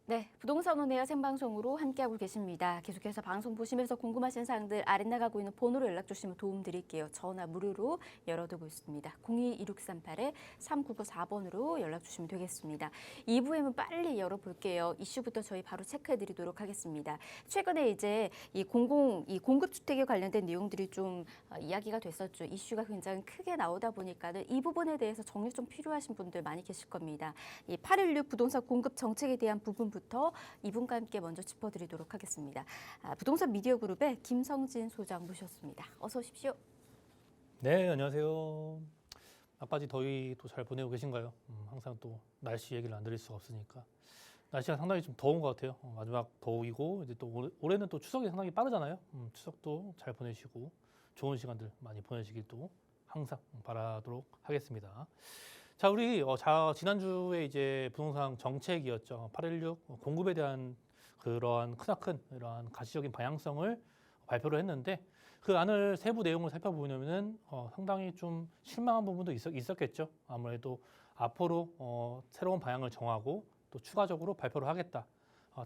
네, 부동산 온 에어 생방송으로 함께하고 계십니다. 계속해서 방송 보시면서 궁금하신 사항들 아래 나가고 있는 번호로 연락 주시면 도움 드릴게요. 전화 무료로 열어두고 있습니다. 02-2638-3994번으로 연락 주시면 되겠습니다. 2부에는 빨리 열어볼게요. 이슈부터 저희 바로 체크해 드리도록 하겠습니다. 최근에 이제 이 공급주택에 관련된 내용들이 좀 이야기가 됐었죠. 이슈가 굉장히 크게 나오다 보니까는 이 부분에 대해서 정리 좀 필요하신 분들 많이 계실 겁니다. 이 816 부동산 공급 정책에 대한 부분부터 이분과 함께 먼저 짚어드리도록 하겠습니다. 부동산 미디어 그룹의 김성진 소장 모셨습니다. 어서 오십시오. 네, 안녕하세요. 막바지 더위 또 잘 보내고 계신가요? 항상 또 날씨 얘기를 안 드릴 수가 없으니까 날씨가 상당히 좀 더운 것 같아요. 마지막 더위고 이제 또 올해는 또 추석이 상당히 빠르잖아요. 추석도 잘 보내시고 좋은 시간들 많이 보내시길 또 항상 바라도록 하겠습니다. 자, 우리 지난주에 이제 부동산 정책이었죠. 816 공급에 대한 그러한 크나큰 이러한 가시적인 방향성을 발표를 했는데 그 안을 세부 내용을 살펴보면은 상당히 좀 실망한 부분도 있었겠죠. 아무래도 앞으로 새로운 방향을 정하고 또 추가적으로 발표를 하겠다.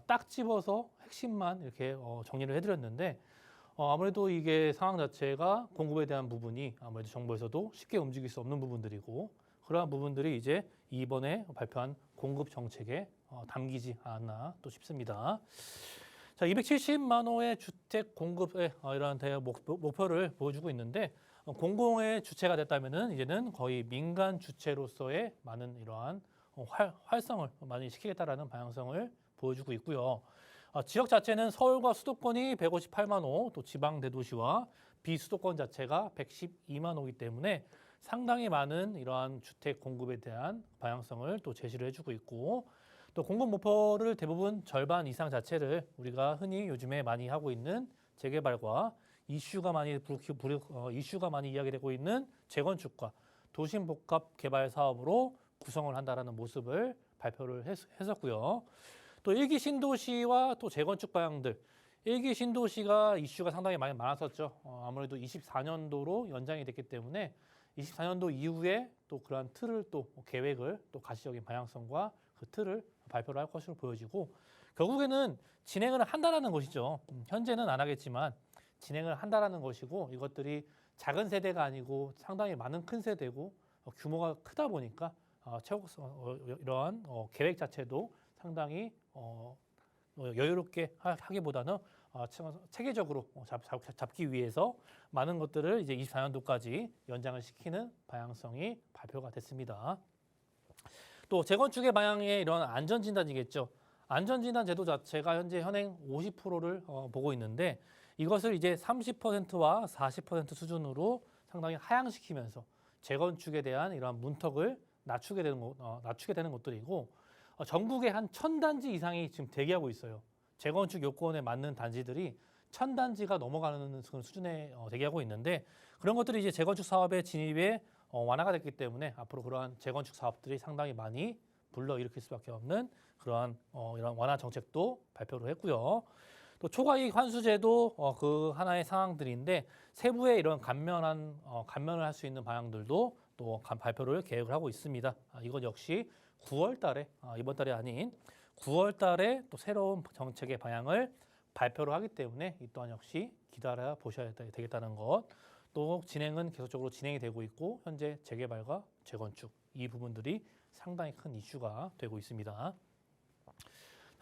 딱 집어서 핵심만 이렇게 정리를 해드렸는데 아무래도 이게 상황 자체가 공급에 대한 부분이 아무래도 정부에서도 쉽게 움직일 수 없는 부분들이고 그러한 부분들이 이제 이번에 발표한 공급 정책에 담기지 않았나 또 싶습니다. 자, 270만 호의 주택 공급의 이러한 대응 목표를 보여주고 있는데 공공의 주체가 됐다면은 이제는 거의 민간 주체로서의 많은 이러한 활성을 많이 시키겠다라는 방향성을 보여주고 있고요. 지역 자체는 서울과 수도권이 158만 호, 또 지방 대도시와 비수도권 자체가 112만 호이기 때문에 상당히 많은 이러한 주택 공급에 대한 방향성을 또 제시를 해주고 있고, 또 공급 목표를 대부분 절반 이상 자체를 우리가 흔히 요즘에 많이 하고 있는 재개발과 이슈가 많이 이야기되고 있는 재건축과 도심 복합 개발 사업으로 구성을 한다라는 모습을 발표를 했었고요. 또 일기 신도시와 또 재건축 방향들, 일기 신도시가 이슈가 상당히 많이 많았었죠. 아무래도 24년도로 연장이 됐기 때문에 24년도 이후에 또 그러한 틀을 또 계획을 또 가시적인 방향성과 그 틀을 발표를 할 것으로 보여지고, 결국에는 진행을 한다라는 것이죠. 현재는 안 하겠지만 진행을 한다라는 것이고, 이것들이 작은 세대가 아니고 상당히 많은 큰 세대고 규모가 크다 보니까 이러한 계획 자체도 상당히 여유롭게 하기보다는 체계적으로 잡기 위해서 많은 것들을 이제 24년도까지 연장을 시키는 방향성이 발표가 됐습니다. 또 재건축의 방향의 이런 안전진단이겠죠. 안전진단 제도 자체가 현재 현행 50%를 보고 있는데, 이것을 이제 30%와 40% 수준으로 상당히 하향시키면서 재건축에 대한 이러한 문턱을 낮추게 되는 것들이고, 전국에 한 1000단지 이상이 지금 대기하고 있어요. 재건축 요건에 맞는 단지들이 1000단지가 넘어가는 수준에 대기하고 있는데, 그런 것들이 이제 재건축 사업의 진입에 완화가 됐기 때문에 앞으로 그러한 재건축 사업들이 상당히 많이 불러일으킬 수밖에 없는 그러한 이런 완화 정책도 발표를 했고요. 또 초과이익 환수제도 그 하나의 상황들인데, 세부의 이런 감면을 할 수 있는 방향들도 또 발표를 계획을 하고 있습니다. 이것 역시 9월 달에 이번 달이 아닌 9월 달에 또 새로운 정책의 방향을 발표를 하기 때문에 이 또한 역시 기다려 보셔야 되겠다는 것. 또 진행은 계속적으로 진행이 되고 있고, 현재 재개발과 재건축 이 부분들이 상당히 큰 이슈가 되고 있습니다.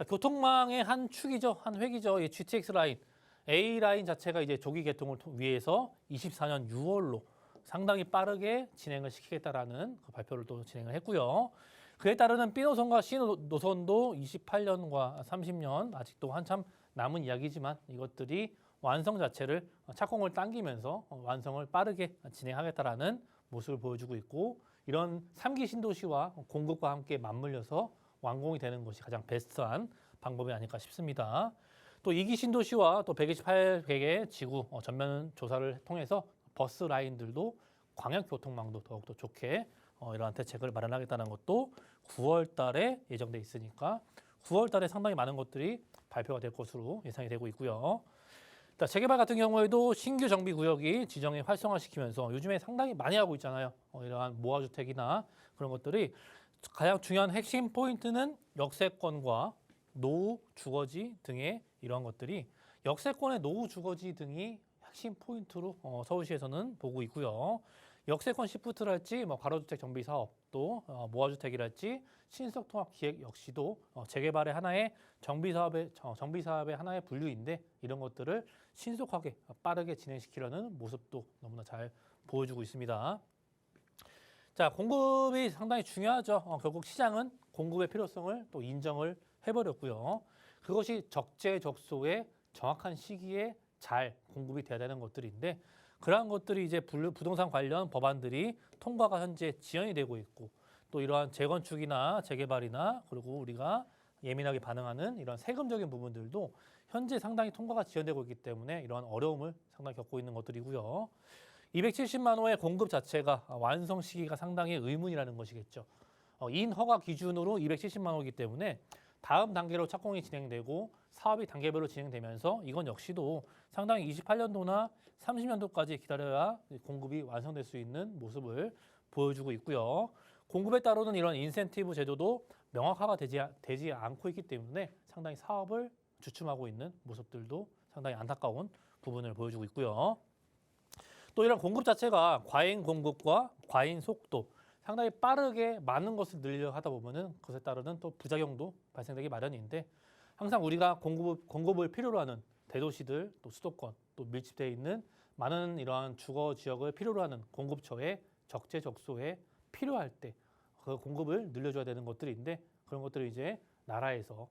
교통망의 한 축이죠, 한 획이죠. 이 GTX 라인, A 라인 자체가 이제 조기 개통을 위해서 24년 6월로 상당히 빠르게 진행을 시키겠다라는 그 발표를 또 진행을 했고요. 그에 따르는 B 노선과 C 노선도 28년과 30년 아직도 한참 남은 이야기지만, 이것들이 완성 자체를 착공을 당기면서 완성을 빠르게 진행하겠다라는 모습을 보여주고 있고, 이런 3기 신도시와 공급과 함께 맞물려서 완공이 되는 것이 가장 베스트한 방법이 아닐까 싶습니다. 또 2기 신도시와 또 128개의 지구 전면 조사를 통해서 버스 라인들도 광역교통망도 더욱더 좋게 이러한 대책을 마련하겠다는 것도 9월 달에 예정돼 있으니까 9월 달에 상당히 많은 것들이 발표가 될 것으로 예상이 되고 있고요. 재개발 같은 경우에도 신규 정비 구역이 지정에 활성화시키면서 요즘에 상당히 많이 하고 있잖아요. 이러한 모아주택이나 그런 것들이 가장 중요한 핵심 포인트는 역세권과 노후 주거지 등의 이러한 것들이, 역세권의 노후 주거지 등이 핵심 포인트로 서울시에서는 보고 있고요. 역세권 시프트랄지 가로주택 정비 사업, 또 모아주택이랄지 신속통합 기획 역시도 재개발의 하나의 정비 사업의 하나의 분류인데, 이런 것들을 신속하게 빠르게 진행시키려는 모습도 너무나 잘 보여주고 있습니다. 자, 공급이 상당히 중요하죠. 결국 시장은 공급의 필요성을 또 인정을 해버렸고요. 그것이 적재적소에 정확한 시기에 잘 공급이 돼야 되는 것들인데, 그러한 것들이 이제 부동산 관련 법안들이 통과가 현재 지연이 되고 있고, 또 이러한 재건축이나 재개발이나 그리고 우리가 예민하게 반응하는 이런 세금적인 부분들도 현재 상당히 통과가 지연되고 있기 때문에 이러한 어려움을 상당히 겪고 있는 것들이고요. 270만 호의 공급 자체가 완성 시기가 상당히 의문이라는 것이겠죠. 인허가 기준으로 270만 호이기 때문에 다음 단계로 착공이 진행되고 사업이 단계별로 진행되면서 이건 역시도 상당히 28년도나 30년도까지 기다려야 공급이 완성될 수 있는 모습을 보여주고 있고요. 공급에 따르는 이런 인센티브 제도도 명확화가 되지 않고 있기 때문에 상당히 사업을 주춤하고 있는 모습들도 상당히 안타까운 부분을 보여주고 있고요. 또 이런 공급 자체가 과잉 공급과 과잉 속도, 상당히 빠르게 많은 것을 늘려 하다 보면은 그것에 따르는 또 부작용도 발생되기 마련인데, 항상 우리가 공급을 필요로 하는 대도시들, 또 수도권, 또 밀집되어 있는 많은 이러한 주거 지역을 필요로 하는 공급처에 적재적소에 필요할 때 그 공급을 늘려줘야 되는 것들인데 그런 것들을 이제 나라에서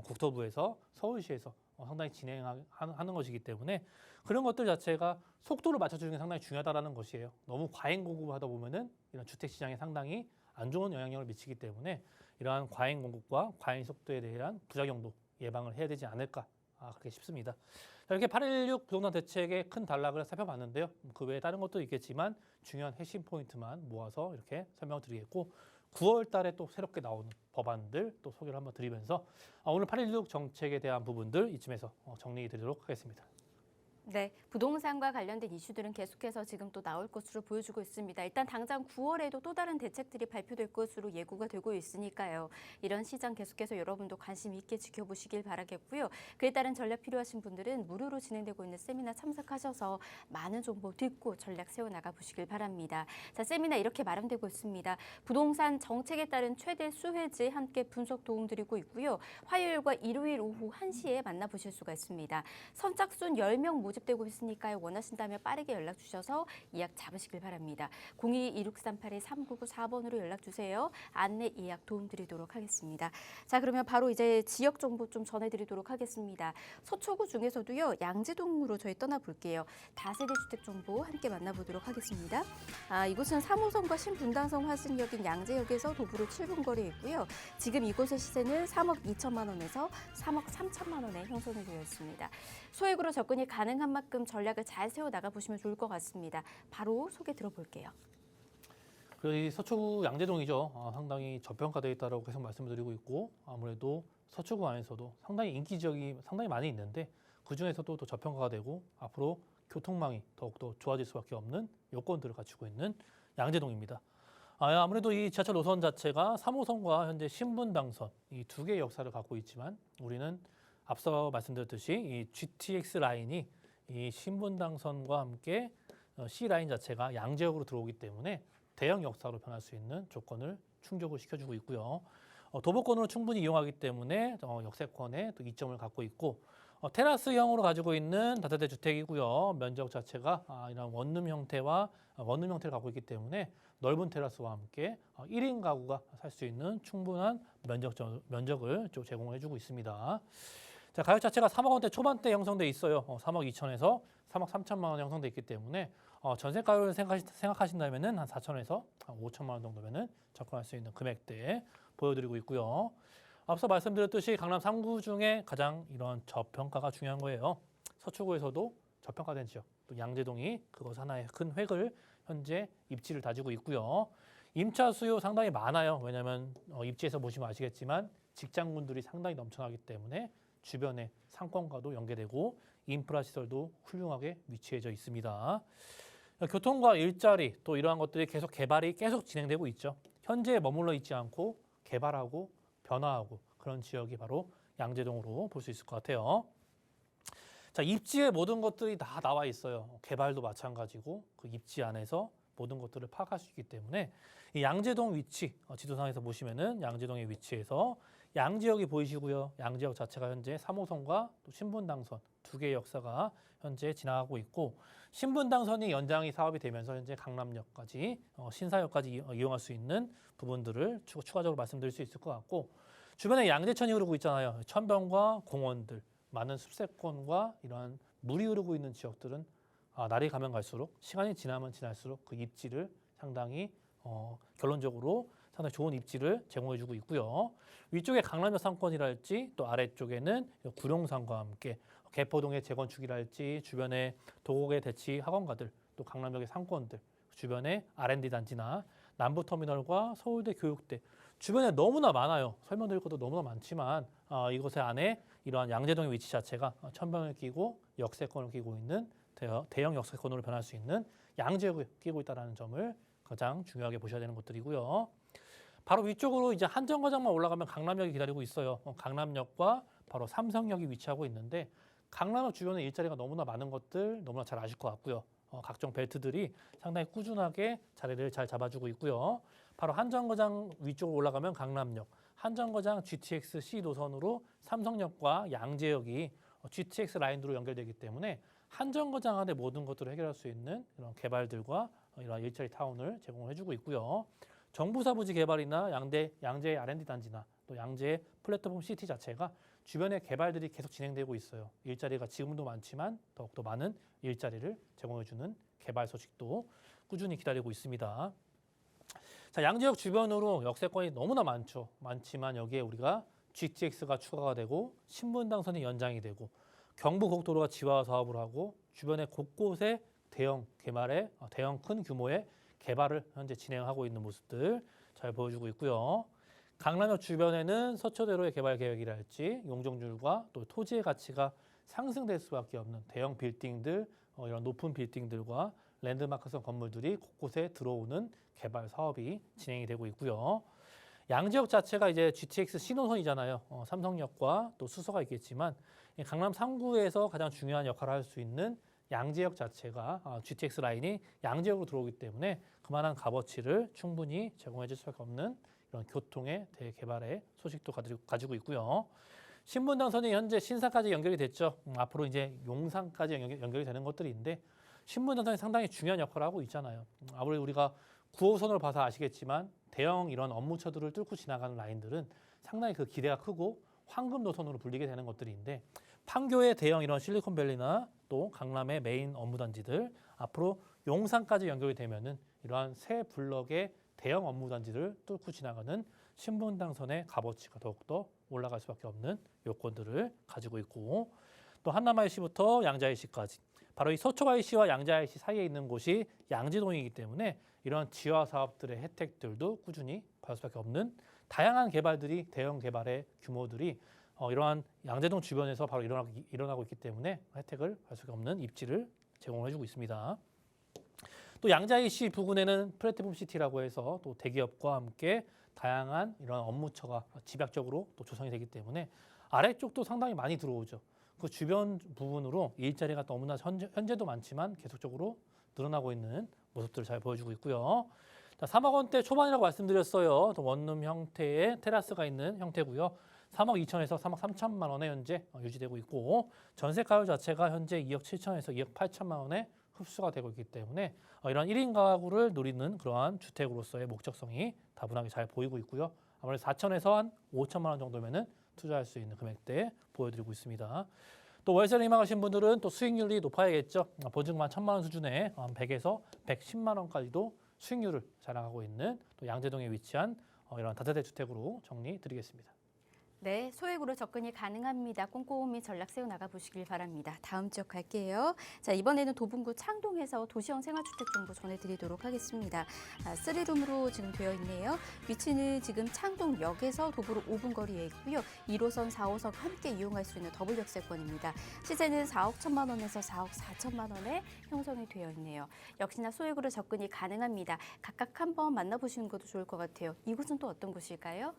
국토부에서 서울시에서 상당히 진행하는 것이기 때문에 그런 것들 자체가 속도를 맞춰주는 게 상당히 중요하다는 것이에요. 너무 과잉 공급을 하다 보면은 이런 주택 시장에 상당히 안 좋은 영향력을 미치기 때문에 이러한 과잉 공급과 과잉 속도에 대한 부작용도 예방을 해야 되지 않을까 그렇게 싶습니다. 자, 이렇게 8.16 부동산 대책의 큰 단락을 살펴봤는데요. 그 외에 다른 것도 있겠지만 중요한 핵심 포인트만 모아서 이렇게 설명을 드리겠고 9월 달에 또 새롭게 나오는 법안들 또 소개를 한번 드리면서 오늘 8.16 정책에 대한 부분들 이쯤에서 정리해 드리도록 하겠습니다. 네, 부동산과 관련된 이슈들은 계속해서 지금 또 나올 것으로 보여주고 있습니다. 일단 당장 9월에도 또 다른 대책들이 발표될 것으로 예고가 되고 있으니까요. 이런 시장 계속해서 여러분도 관심 있게 지켜보시길 바라겠고요. 그에 따른 전략 필요하신 분들은 무료로 진행되고 있는 세미나 참석하셔서 많은 정보 듣고 전략 세워나가 보시길 바랍니다. 자, 세미나 이렇게 마련되고 있습니다. 부동산 정책에 따른 최대 수혜지 함께 분석 도움드리고 있고요. 화요일과 일요일 오후 1시에 만나보실 수가 있습니다. 선착순 10명 모집되고 있으니까요. 원하신다면 빠르게 연락 주셔서 예약 잡으시길 바랍니다. 02-2638-3994번으로 연락 주세요. 안내 예약 도움드리도록 하겠습니다. 자, 그러면 바로 이제 지역 정보 좀 전해드리도록 하겠습니다. 서초구 중에서도요. 양재동으로 저희 떠나볼게요. 다세대 주택 정보 함께 만나보도록 하겠습니다. 이곳은 3호선과 신분당선 화승역인 양재역에서 도보로 7분 거리에 있고요. 지금 이곳의 시세는 3억 2천만 원에서 3억 3천만 원에 형성이 되어 있습니다. 소액으로 접근이 가능한 만큼 전략을 잘 세워 나가 보시면 좋을 것 같습니다. 바로 소개 들어볼게요. 이 서초구 양재동이죠. 상당히 저평가되어 있다고 계속 말씀드리고 있고 아무래도 서초구 안에서도 상당히 인기 지역이 상당히 많이 있는데 그 중에서도 더 저평가가 되고 앞으로 교통망이 더욱더 좋아질 수밖에 없는 요건들을 갖추고 있는 양재동입니다. 아무래도 이 지하철 노선 자체가 3호선과 현재 신분당선 이 두 개의 역사를 갖고 있지만 우리는 앞서 말씀드렸듯이 이 GTX 라인이 이 신분당선과 함께 C라인 자체가 양재역으로 들어오기 때문에 대형 역사로 변할 수 있는 조건을 충족을 시켜주고 있고요. 도보권으로 충분히 이용하기 때문에 역세권에 또 이점을 갖고 있고 테라스형으로 가지고 있는 다세대 주택이고요. 면적 자체가 이런 원룸 형태를 갖고 있기 때문에 넓은 테라스와 함께 1인 가구가 살 수 있는 충분한 면적을 좀 제공을 해주고 있습니다. 자, 가격 자체가 3억 원대 초반대 형성돼 있어요. 3억 2천에서 3억 3천만 원 형성돼 있기 때문에 전세가를 생각하신다면은 한 4천에서 한 5천만 원 정도면은 접근할 수 있는 금액대 보여드리고 있고요. 앞서 말씀드렸듯이 강남 3구 중에 가장 이런 저평가가 중요한 거예요. 서초구에서도 저평가된 지역, 또 양재동이 그것 하나의 큰 획을 현재 입지를 다지고 있고요. 임차 수요 상당히 많아요. 왜냐하면 입지에서 보시면 아시겠지만 직장군들이 상당히 넘쳐나기 때문에 주변에 상권과도 연계되고 인프라 시설도 훌륭하게 위치해져 있습니다. 교통과 일자리 또 이러한 것들이 개발이 계속 진행되고 있죠. 현재에 머물러 있지 않고 개발하고 변화하고 그런 지역이 바로 양재동으로 볼 수 있을 것 같아요. 자, 입지에 모든 것들이 다 나와 있어요. 개발도 마찬가지고 그 입지 안에서 모든 것들을 파악할 수 있기 때문에 이 양재동 위치 지도상에서 보시면은 양재동의 위치에서 양지역이 보이시고요. 양지역 자체가 현재 3호선과 또 신분당선 두 개의 역사가 현재 지나가고 있고 신분당선이 연장이 사업이 되면서 현재 강남역까지 신사역까지 이용할 수 있는 부분들을 추가적으로 말씀드릴 수 있을 것 같고 주변에 양재천이 흐르고 있잖아요. 천변과 공원들, 많은 숲세권과 이러한 물이 흐르고 있는 지역들은 날이 가면 갈수록 시간이 지나면 지날수록 그 입지를 상당히 결론적으로 상당히 좋은 입지를 제공해주고 있고요. 위쪽에 강남역 상권이랄지 또 아래쪽에는 구룡산과 함께 개포동의 재건축이랄지 주변에 도곡의 대치 학원가들 또 강남역의 상권들 주변에 R&D 단지나 남부터미널과 서울대 교육대 주변에 너무나 많아요. 설명드릴 것도 너무나 많지만 이곳의 안에 이러한 양재동의 위치 자체가 천변을 끼고 역세권을 끼고 있는 대형 역세권으로 변할 수 있는 양지역을 끼고 있다는 점을 가장 중요하게 보셔야 되는 것들이고요. 바로 위쪽으로 이제 한 정거장만 올라가면 강남역이 기다리고 있어요. 강남역과 바로 삼성역이 위치하고 있는데 강남역 주변에 일자리가 너무나 많은 것들 너무나 잘 아실 것 같고요. 각종 벨트들이 상당히 꾸준하게 자리를 잘 잡아주고 있고요. 바로 한 정거장 위쪽으로 올라가면 강남역, 한정거장 GTX C 노선으로 삼성역과 양재역이 GTX 라인으로 연결되기 때문에 한정거장 안에 모든 것들을 해결할 수 있는 이런 개발들과 이런 일자리 타운을 제공을 해주고 있고요. 정부사부지 개발이나 양재 R&D 단지나 또 양재 플랫폼 시티 자체가 주변에 개발들이 계속 진행되고 있어요. 일자리가 지금도 많지만 더욱더 많은 일자리를 제공해주는 개발 소식도 꾸준히 기다리고 있습니다. 자, 양재역 주변으로 역세권이 너무나 많지만 여기에 우리가 GTX가 추가가 되고 신분당선이 연장이 되고 경부고속도로가 지화 사업을 하고 주변에 곳곳에 대형 큰 규모의 개발을 현재 진행하고 있는 모습들 잘 보여주고 있고요. 강남역 주변에는 서초대로의 개발 계획이랄지 용적률과 또 토지의 가치가 상승될 수밖에 없는 대형 빌딩들, 이런 높은 빌딩들과 랜드마크성 건물들이 곳곳에 들어오는 개발 사업이 진행이 되고 있고요. 양재역 자체가 이제 GTX 신호선이잖아요. 삼성역과 또 수서가 있겠지만 강남 3구에서 가장 중요한 역할을 할 수 있는 양재역 자체가 GTX 라인이 양재역으로 들어오기 때문에 그만한 값어치를 충분히 제공해 줄 수밖에 없는 이런 교통의 대개발의 소식도 가지고 있고요. 신분당선이 현재 신사까지 연결이 됐죠. 앞으로 이제 용산까지 연결이 되는 것들인데 신분당선이 상당히 중요한 역할을 하고 있잖아요. 아무래도 우리가 9호선으로 봐서 아시겠지만 대형 이런 업무처들을 뚫고 지나가는 라인들은 상당히 그 기대가 크고 황금 노선으로 불리게 되는 것들인데 판교의 대형 이런 실리콘밸리나 또 강남의 메인 업무단지들 앞으로 용산까지 연결이 되면은 이러한 새 블럭의 대형 업무단지를 뚫고 지나가는 신분당선의 값어치가 더욱더 올라갈 수밖에 없는 요건들을 가지고 있고 또 한남 IC부터 양재 IC까지 바로 이 서초 IC와 양재 IC 사이에 있는 곳이 양지동이기 때문에 이런 지화 사업들의 혜택들도 꾸준히 받을 수밖에 없는 다양한 개발들이 대형 개발의 규모들이 이러한 양재동 주변에서 바로 일어나고 있기 때문에 혜택을 받을 수밖에 없는 입지를 제공해주고 있습니다. 또 양재 IC 부근에는 플랫폼 시티라고 해서 또 대기업과 함께 다양한 이런 업무처가 집약적으로 또 조성이 되기 때문에 아래쪽도 상당히 많이 들어오죠. 그 주변 부분으로 일자리가 너무나 현재도 많지만 계속적으로 늘어나고 있는 모습들을 잘 보여주고 있고요. 자, 3억 원대 초반이라고 말씀드렸어요. 또 원룸 형태의 테라스가 있는 형태고요. 3억 2천에서 3억 3천만 원에 현재 유지되고 있고 전세가율 자체가 현재 2억 7천에서 2억 8천만 원에 흡수가 되고 있기 때문에 이런 1인 가구를 누리는 그러한 주택으로서의 목적성이 다분하게 잘 보이고 있고요. 아무래도 4천에서 한 5천만 원 정도면은 투자할 수 있는 금액대 보여드리고 있습니다. 또 월세를 희망하신 분들은 또 수익률이 높아야겠죠. 보증만 1,000만 원 수준에 한 100에서 110만 원까지도 수익률을 자랑하고 있는 또 양재동에 위치한 이런 다세대 주택으로 정리드리겠습니다. 네, 소액으로 접근이 가능합니다. 꼼꼼히 전략 세워 나가 보시길 바랍니다. 다음 지역 갈게요. 자, 이번에는 도봉구 창동에서 도시형 생활주택 정보 전해드리도록 하겠습니다. 3룸으로 지금 되어 있네요. 위치는 지금 창동역에서 도보로 5분 거리에 있고요. 1호선, 4호선 함께 이용할 수 있는 더블 역세권입니다. 시세는 4억 1천만 원에서 4억 4천만 원에 형성이 되어 있네요. 역시나 소액으로 접근이 가능합니다. 각각 한번 만나보시는 것도 좋을 것 같아요. 이곳은 또 어떤 곳일까요?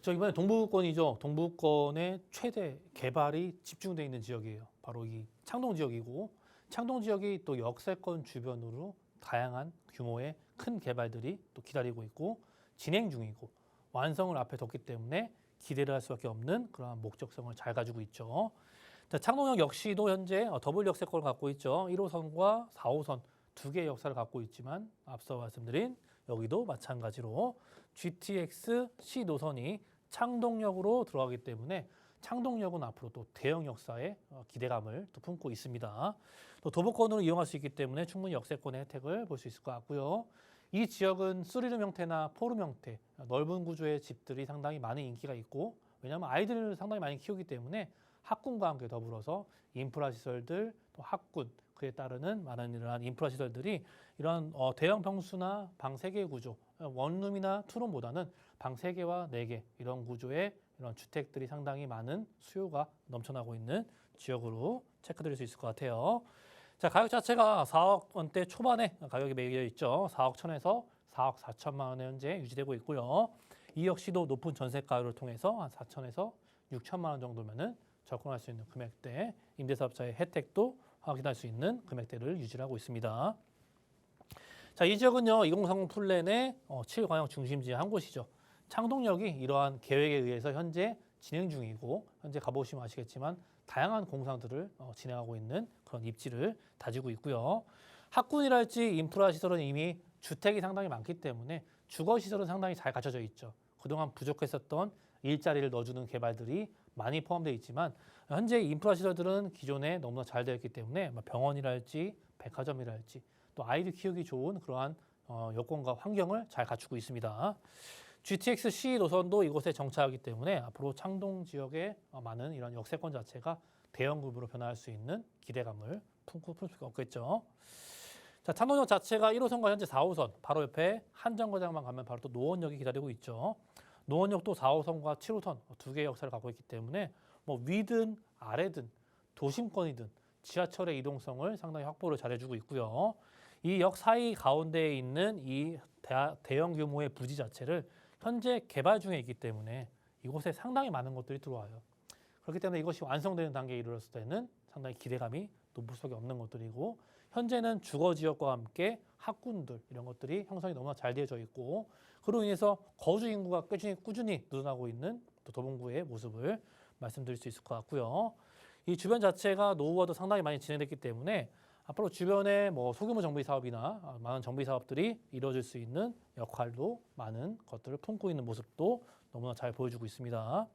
저 이번에 동부권이죠. 동부권의 최대 개발이 집중되어 있는 지역이에요. 바로 이 창동 지역이고 창동 지역이 또 역세권 주변으로 다양한 규모의 큰 개발들이 또 기다리고 있고 진행 중이고 완성을 앞에 뒀기 때문에 기대를 할 수밖에 없는 그러한 목적성을 잘 가지고 있죠. 자, 창동역 역시도 현재 더블 역세권을 갖고 있죠. 1호선과 4호선 두 개의 역사를 갖고 있지만 앞서 말씀드린 여기도 마찬가지로 GTX C 노선이 창동역으로 들어가기 때문에 창동역은 앞으로 또 대형 역사의 기대감을 또 품고 있습니다. 또 도보권으로 이용할 수 있기 때문에 충분히 역세권의 혜택을 볼 수 있을 것 같고요. 이 지역은 3룸 형태나 4룸 형태, 넓은 구조의 집들이 상당히 많은 인기가 있고 왜냐하면 아이들을 상당히 많이 키우기 때문에 학군과 함께 더불어서 인프라 시설들, 또 학군, 그에 따르는 많은 이러한 인프라 시설들이 이런 대형 평수나 방 3개 구조, 원룸이나 투룸보다는 방 3개와 4개 이런 구조의 이런 주택들이 상당히 많은 수요가 넘쳐나고 있는 지역으로 체크드릴 수 있을 것 같아요. 자, 가격 자체가 4억 원대 초반에 가격이 매겨 있죠. 4억 1천에서 4억 4천만 원에 현재 유지되고 있고요. 이 역시도 높은 전세가율을 통해서 한 4천에서 6천만 원 정도면은 접근할 수 있는 금액대, 임대사업자의 혜택도 확인할 수 있는 금액대를 유지하고 있습니다. 자, 이 지역은요 2030 플랜의 7광역 중심지의 한 곳이죠. 창동역이 이러한 계획에 의해서 현재 진행 중이고 현재 가보시면 아시겠지만 다양한 공사들을 진행하고 있는 그런 입지를 다지고 있고요. 학군이랄지 인프라 시설은 이미 주택이 상당히 많기 때문에 주거 시설은 상당히 잘 갖춰져 있죠. 그동안 부족했었던 일자리를 넣어주는 개발들이 많이 포함되어 있지만 현재 인프라 시설들은 기존에 너무나 잘 되어 있기 때문에 병원이랄지 백화점이랄지 또 아이들 키우기 좋은 그러한 여건과 환경을 잘 갖추고 있습니다. GTX-C 노선도 이곳에 정차하기 때문에 앞으로 창동 지역의 많은 이런 역세권 자체가 대형급으로 변화할 수 있는 기대감을 품고 풀 수가 없겠죠. 자, 창동역 자체가 1호선과 현재 4호선 바로 옆에 한정거장만 가면 바로 또 노원역이 기다리고 있죠. 노원역도 4호선과 7호선 두 개의 역사를 갖고 있기 때문에 뭐 위든 아래든 도심권이든 지하철의 이동성을 상당히 확보를 잘해주고 있고요. 이 역 사이 가운데에 있는 이 대형 규모의 부지 자체를 현재 개발 중에 있기 때문에 이곳에 상당히 많은 것들이 들어와요. 그렇기 때문에 이것이 완성되는 단계에 이르렀을 때는 상당히 기대감이 높을 수밖에 없는 것들이고 현재는 주거 지역과 함께 학군들 이런 것들이 형성이 너무나 잘 되어져 있고 그로 인해서 거주 인구가 꾸준히 늘어나고 있는 또 도봉구의 모습을 말씀드릴 수 있을 것 같고요. 이 주변 자체가 노후화도 상당히 많이 진행됐기 때문에 앞으로 주변에 뭐 소규모 정비 사업이나 많은 정비 사업들이 이루어질 수 있는 역할도 많은 것들을 품고 있는 모습도 너무나 잘 보여주고 있습니다.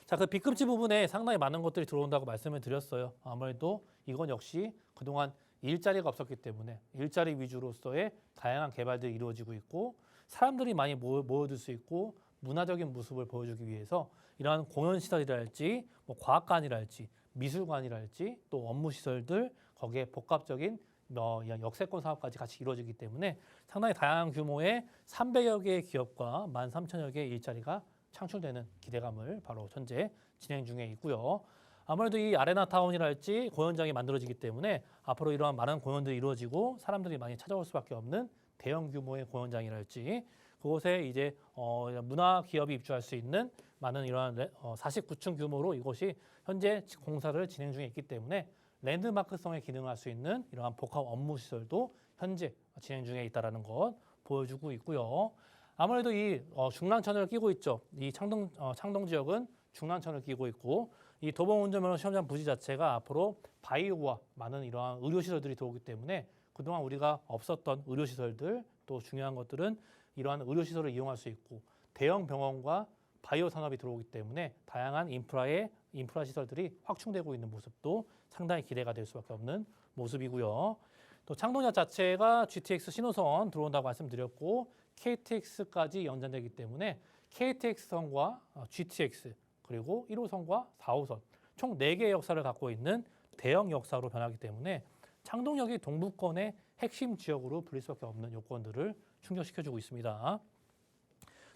자, 그 B급지 부분에 상당히 많은 것들이 들어온다고 말씀을 드렸어요. 아무래도 이건 역시 그동안 일자리가 없었기 때문에 일자리 위주로서의 다양한 개발들이 이루어지고 있고 사람들이 많이 모여들 수 있고 문화적인 모습을 보여주기 위해서 이러한 공연시설이랄지 뭐 과학관이랄지 미술관이랄지 또 업무시설들 거기에 복합적인 역세권 사업까지 같이 이루어지기 때문에 상당히 다양한 규모의 300여 개의 기업과 13,000여 개의 일자리가 창출되는 기대감을 바로 현재 진행 중에 있고요. 아무래도 이 아레나타운이랄지 공연장이 만들어지기 때문에 앞으로 이러한 많은 공연들이 이루어지고 사람들이 많이 찾아올 수밖에 없는 대형 규모의 공연장이랄지 그곳에 이제 문화 기업이 입주할 수 있는 많은 이러한 49층 규모로 이곳이 현재 공사를 진행 중에 있기 때문에 랜드마크성의 기능을 할 수 있는 이러한 복합 업무 시설도 현재 진행 중에 있다는 것 보여주고 있고요. 아무래도 이 중랑천을 끼고 있죠. 이 창동 지역은 중랑천을 끼고 있고 이 도봉운전면허 시험장 부지 자체가 앞으로 바이오와 많은 이러한 의료시설들이 들어오기 때문에 그동안 우리가 없었던 의료시설들 또 중요한 것들은 이러한 의료시설을 이용할 수 있고 대형 병원과 바이오 산업이 들어오기 때문에 다양한 인프라 시설들이 확충되고 있는 모습도 상당히 기대가 될 수밖에 없는 모습이고요. 또 창동역 자체가 GTX 신호선 들어온다고 말씀드렸고 KTX까지 연장되기 때문에 KTX선과 GTX 그리고 1호선과 4호선 총 4개의 역사를 갖고 있는 대형 역사로 변하기 때문에 창동역이 동부권의 핵심 지역으로 불릴 수밖에 없는 요건들을 충족시켜주고 있습니다.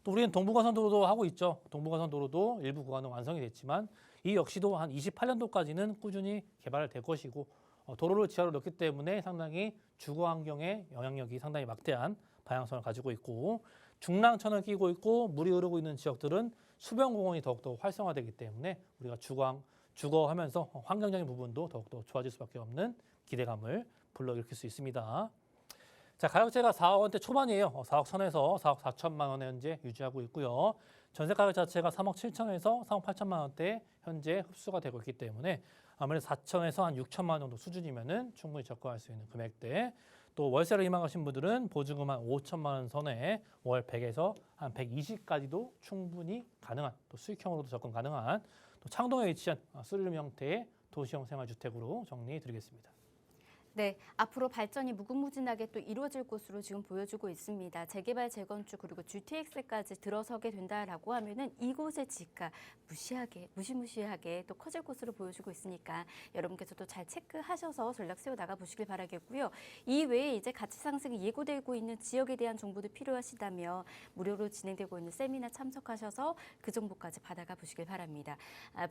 또 우리는 동부간선도로도 하고 있죠. 동부간선도로도 일부 구간은 완성이 됐지만 이 역시도 한 28년도까지는 꾸준히 개발될 것이고 도로를 지하로 넣기 때문에 상당히 주거 환경에 영향력이 상당히 막대한 방향성을 가지고 있고 중랑천을 끼고 있고 물이 흐르고 있는 지역들은 수변공원이 더욱더 활성화되기 때문에 우리가 주거하면서 환경적인 부분도 더욱더 좋아질 수밖에 없는 기대감을 불러일으킬 수 있습니다. 자, 가격대가 4억 원대 초반이에요. 4억 1천에서 4억 4천만 원에 현재 유지하고 있고요. 전세 가격 자체가 3억 7천에서 3억 8천만 원대 현재 흡수가 되고 있기 때문에 아무래도 4천에서 한 6천만 원 정도 수준이면은 충분히 접근할 수 있는 금액대. 또 월세를 희망하신 분들은 보증금 한 5천만 원 선에 월 100에서 한 120까지도 충분히 가능한 또 수익형으로도 접근 가능한 또 창동에 위치한 쓰리룸 형태의 도시형 생활주택으로 정리해드리겠습니다. 네, 앞으로 발전이 무궁무진하게 또 이루어질 곳으로 지금 보여주고 있습니다. 재개발, 재건축 그리고 GTX까지 들어서게 된다라고 하면은 이곳의 지가 무시무시하게 또 커질 곳으로 보여주고 있으니까 여러분께서도 잘 체크하셔서 전략 세워 나가 보시길 바라겠고요. 이 외에 이제 가치 상승이 예고되고 있는 지역에 대한 정보도 필요하시다면 무료로 진행되고 있는 세미나 참석하셔서 그 정보까지 받아가 보시길 바랍니다.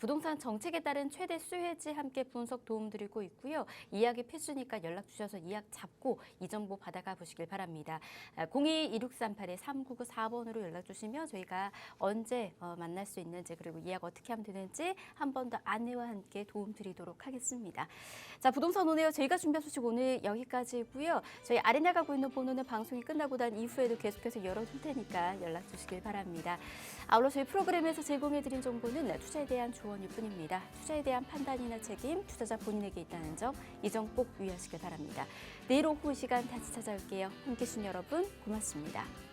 부동산 정책에 따른 최대 수혜지 함께 분석 도움드리고 있고요. 이야기 필수니까 테니까 연락 주셔서 예약 잡고 이 정보 받아가 보시길 바랍니다. 02-2638-3994번으로 연락 주시면 저희가 언제 만날 수 있는지 그리고 예약 어떻게 하면 되는지 한 번 더 안내와 함께 도움 드리도록 하겠습니다. 자, 부동산 오네요. 저희가 준비한 소식 오늘 여기까지고요. 저희 아래 나가고 있는 번호는 방송이 끝나고 난 이후에도 계속해서 열어둘 테니까 연락 주시길 바랍니다. 아울러 저희 프로그램에서 제공해드린 정보는 투자에 대한 조언일 뿐입니다. 투자에 대한 판단이나 책임, 투자자 본인에게 있다는 점, 이 점 꼭 유의하시길 바랍니다. 내일 오후 이 시간 다시 찾아올게요. 함께해 주신 여러분 고맙습니다.